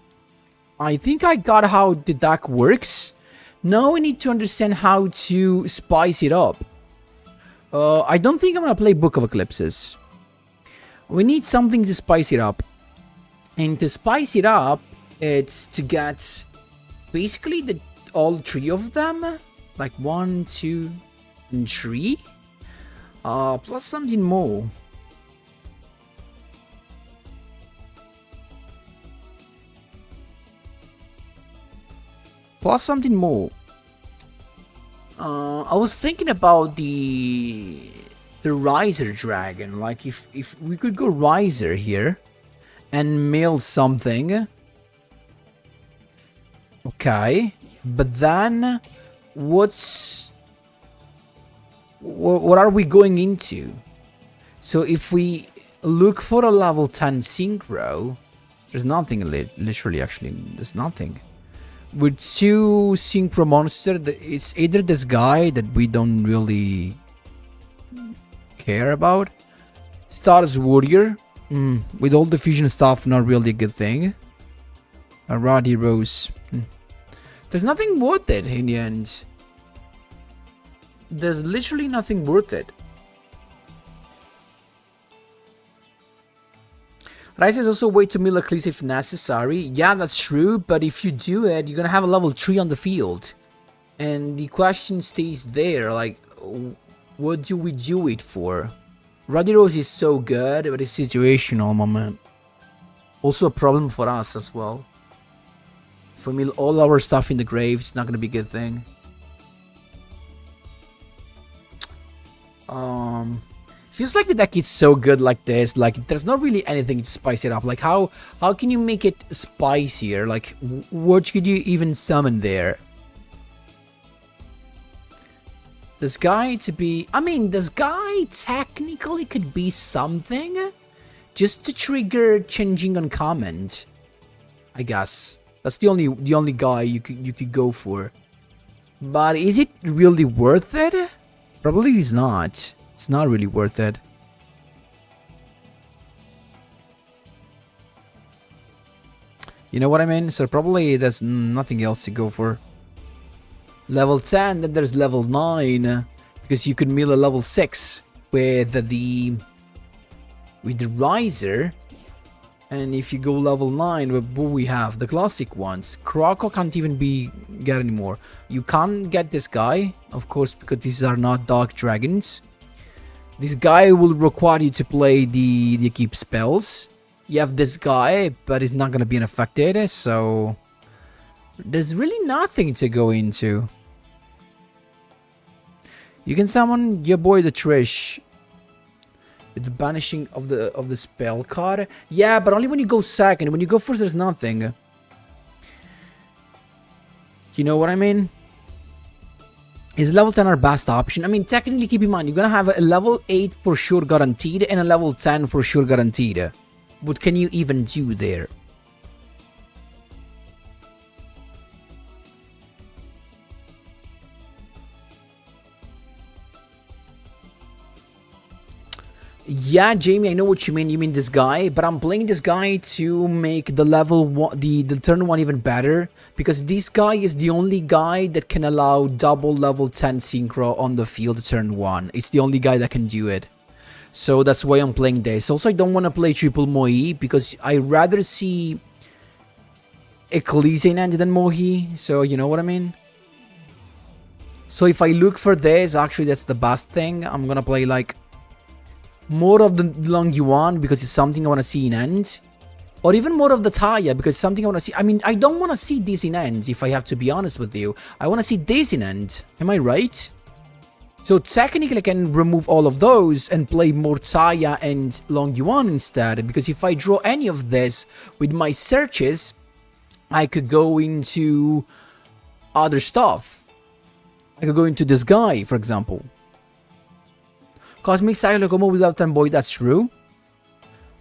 I think I got how the deck works. Now we need to understand how to spice it up. I don't think I'm gonna play Book of Eclipses. We need something to spice it up. And to spice it up, it's to get basically all 3 of them. Like 1, 2, and 3. Plus something more. Plus something more. I was thinking about the Riser Dragon. Like if we could go Riser here and mail something. Okay, but then what are we going into? So if we look for a level 10 synchro, there's nothing, literally, actually, there's nothing. With 2 synchro monster, it's either this guy that we don't really care about. Stars Warrior, with all the fusion stuff, not really a good thing. A Roddy Rose. There's nothing worth it in the end. There's literally nothing worth it. Rice is also a way to mill Ecclesia if necessary. Yeah, that's true, but if you do it, you're gonna have a level 3 on the field. And the question stays there, like, what do we do it for? Roddy Rose is so good, but it's situational, moment. Also a problem for us as well. If we mill all our stuff in the grave, it's not gonna be a good thing. Feels like the deck is so good like this, like there's not really anything to spice it up. Like how can you make it spicier? Like what could you even summon there? This guy to be, I mean, this guy technically could be something just to trigger changing on comment. I guess that's the only guy you could go for. But is it really worth it? Probably it's not. It's not really worth it. You know what I mean? So probably there's nothing else to go for. Level 10, then there's level 9. Because you could mill a level 6 with the Riser. And if you go level 9, what we have? The classic ones. Krako can't even get anymore. You can't get this guy, of course, because these are not Dark Dragons. This guy will require you to play the keep spells. You have this guy, but it's not going to be unaffected, so there's really nothing to go into. You can summon your boy the Trish with the banishing of the spell card. Yeah, but only when you go second. When you go first, there's nothing. You know what I mean? Is level 10 our best option? I mean, technically, keep in mind, you're gonna have a level 8 for sure guaranteed and a level 10 for sure guaranteed. What can you even do there? Yeah, Jamie, I know what you mean. You mean this guy, but I'm playing this guy to make the level one, the turn 1 even better, because this guy is the only guy that can allow double level 10 synchro on the field turn 1. It's the only guy that can do it. So that's why I'm playing this. Also, I don't want to play triple Moe because I rather see Ecclesia in hand than Mohe. So you know what I mean? So if I look for this, actually that's the best thing. I'm gonna play like more of the Long Yuan because it's something I want to see in end. Or even more of the Taya because it's something I want to see. I mean, I don't want to see this in end if I have to be honest with you. I want to see this in end. Am I right? So technically I can remove all of those and play more Taya and Long Yuan instead. Because if I draw any of this with my searches, I could go into other stuff. I could go into this guy, for example. Cosmic Cycle Combo with level 10 boy, that's true.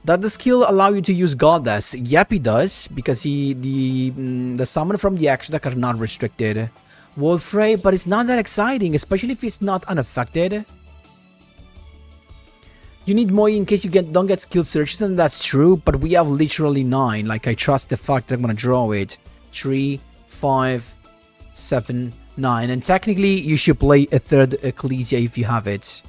Does the skill allow you to use Goddess? Yep, it does, because the summon from the extra deck are not restricted. Wolfray, but it's not that exciting, especially if it's not unaffected. You need Moe in case you don't get skill searches, and that's true, but we have literally 9. Like, I trust the fact that I'm gonna draw it. 3, 5, 7, 9. And technically, you should play a third Ecclesia if you have it.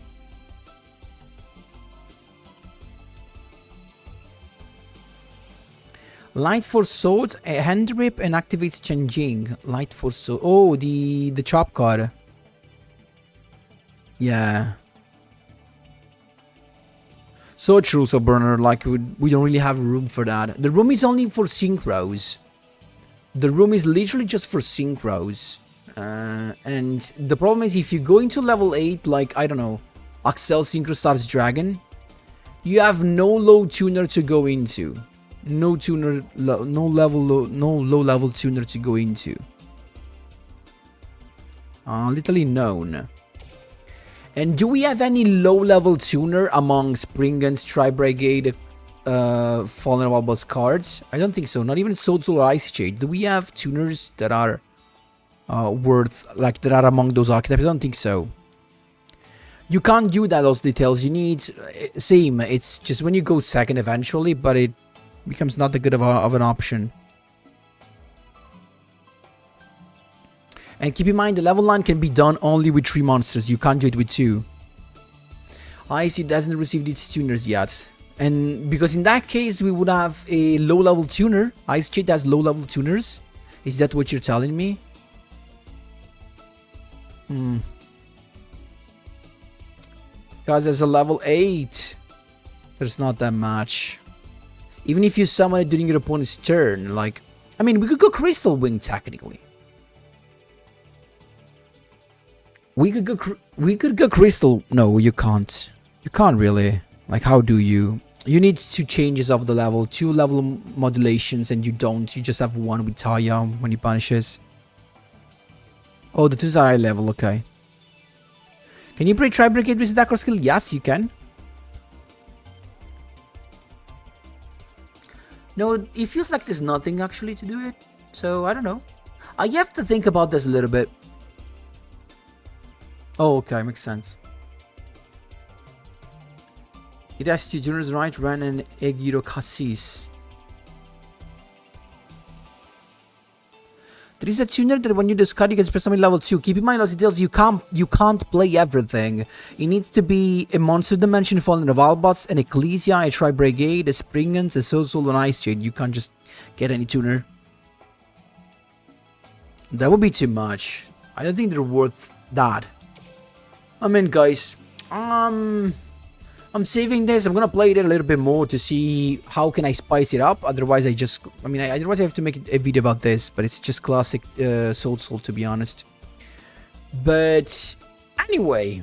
Light for Sword, a hand rip and activates Changing. Light for Sword. Oh, the trap card. Yeah. So true, so Burner. Like, we don't really have room for that. The room is only for synchros. The room is literally just for synchros. And the problem is, if you go into level 8, like, I don't know, Axel Synchro Dragon, you have no low tuner to go into. No tuner, no low level tuner to go into. Literally none. And do we have any low level tuner among Springan's Tri Brigade Fallen Wobbles cards? I don't think so. Not even Swordsoul or Ice Shade. Do we have tuners that are worth, like, that are among those archetypes? I don't think so. You can't do that, those details. You need, same, it's just when you go second eventually, but it becomes not that good of an option. And keep in mind, the level line can be done only with 3 monsters. You can't do it with 2. Ice, it doesn't receive its tuners yet. And because in that case, we would have a low-level tuner. Ice Shade has low-level tuners. Is that what you're telling me? Because there's a level 8. There's not that much. Even if you summon it during your opponent's turn, like... I mean, we could go Crystal Wing, technically. We could go Crystal... No, you can't. You can't really. Like, how do you? You need 2 changes of the level. 2 level modulations, and you don't. You just have 1 with Taya when he punishes. Oh, the 2s are high level, okay. Can you play Tri Brigade with Dakar skill? Yes, you can. No, it feels like there's nothing actually to do it. So, I don't know. I have to think about this a little bit. Oh, okay, makes sense. It has 2 tuners, right? Ran and yugioh Cassis. There is a tuner that when you discard, you can press something level 2. Keep in mind, those details, you can't play everything. It needs to be a Monster Dimension, Fallen of Albots, an Ecclesia, a Tri Brigade, a Springans, a Swordsoul, and Ice Shade. You can't just get any tuner. That would be too much. I don't think they're worth that. I mean, guys, I'm saving this. I'm gonna play it a little bit more to see how can I spice it up. Otherwise, otherwise I have to make a video about this. But it's just classic Swordsoul, to be honest. But anyway,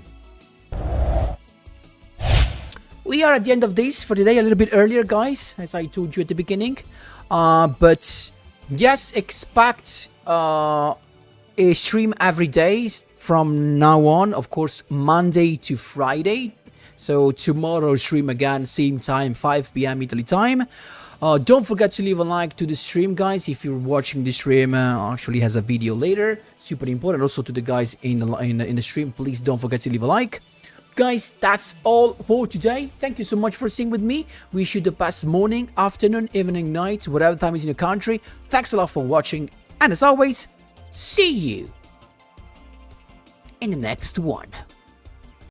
we are at the end of this for today. A little bit earlier, guys, as I told you at the beginning. But yes, expect a stream every day from now on. Of course, Monday to Friday. So tomorrow stream again, same time, 5 PM Italy time. Don't forget to leave a like to the stream, guys. If you're watching the stream, actually has a video later. Super important. Also to the guys in the stream, please don't forget to leave a like. Guys, that's all for today. Thank you so much for staying with me. Wish you the best morning, afternoon, evening, night, whatever time is in your country. Thanks a lot for watching. And as always, see you in the next one.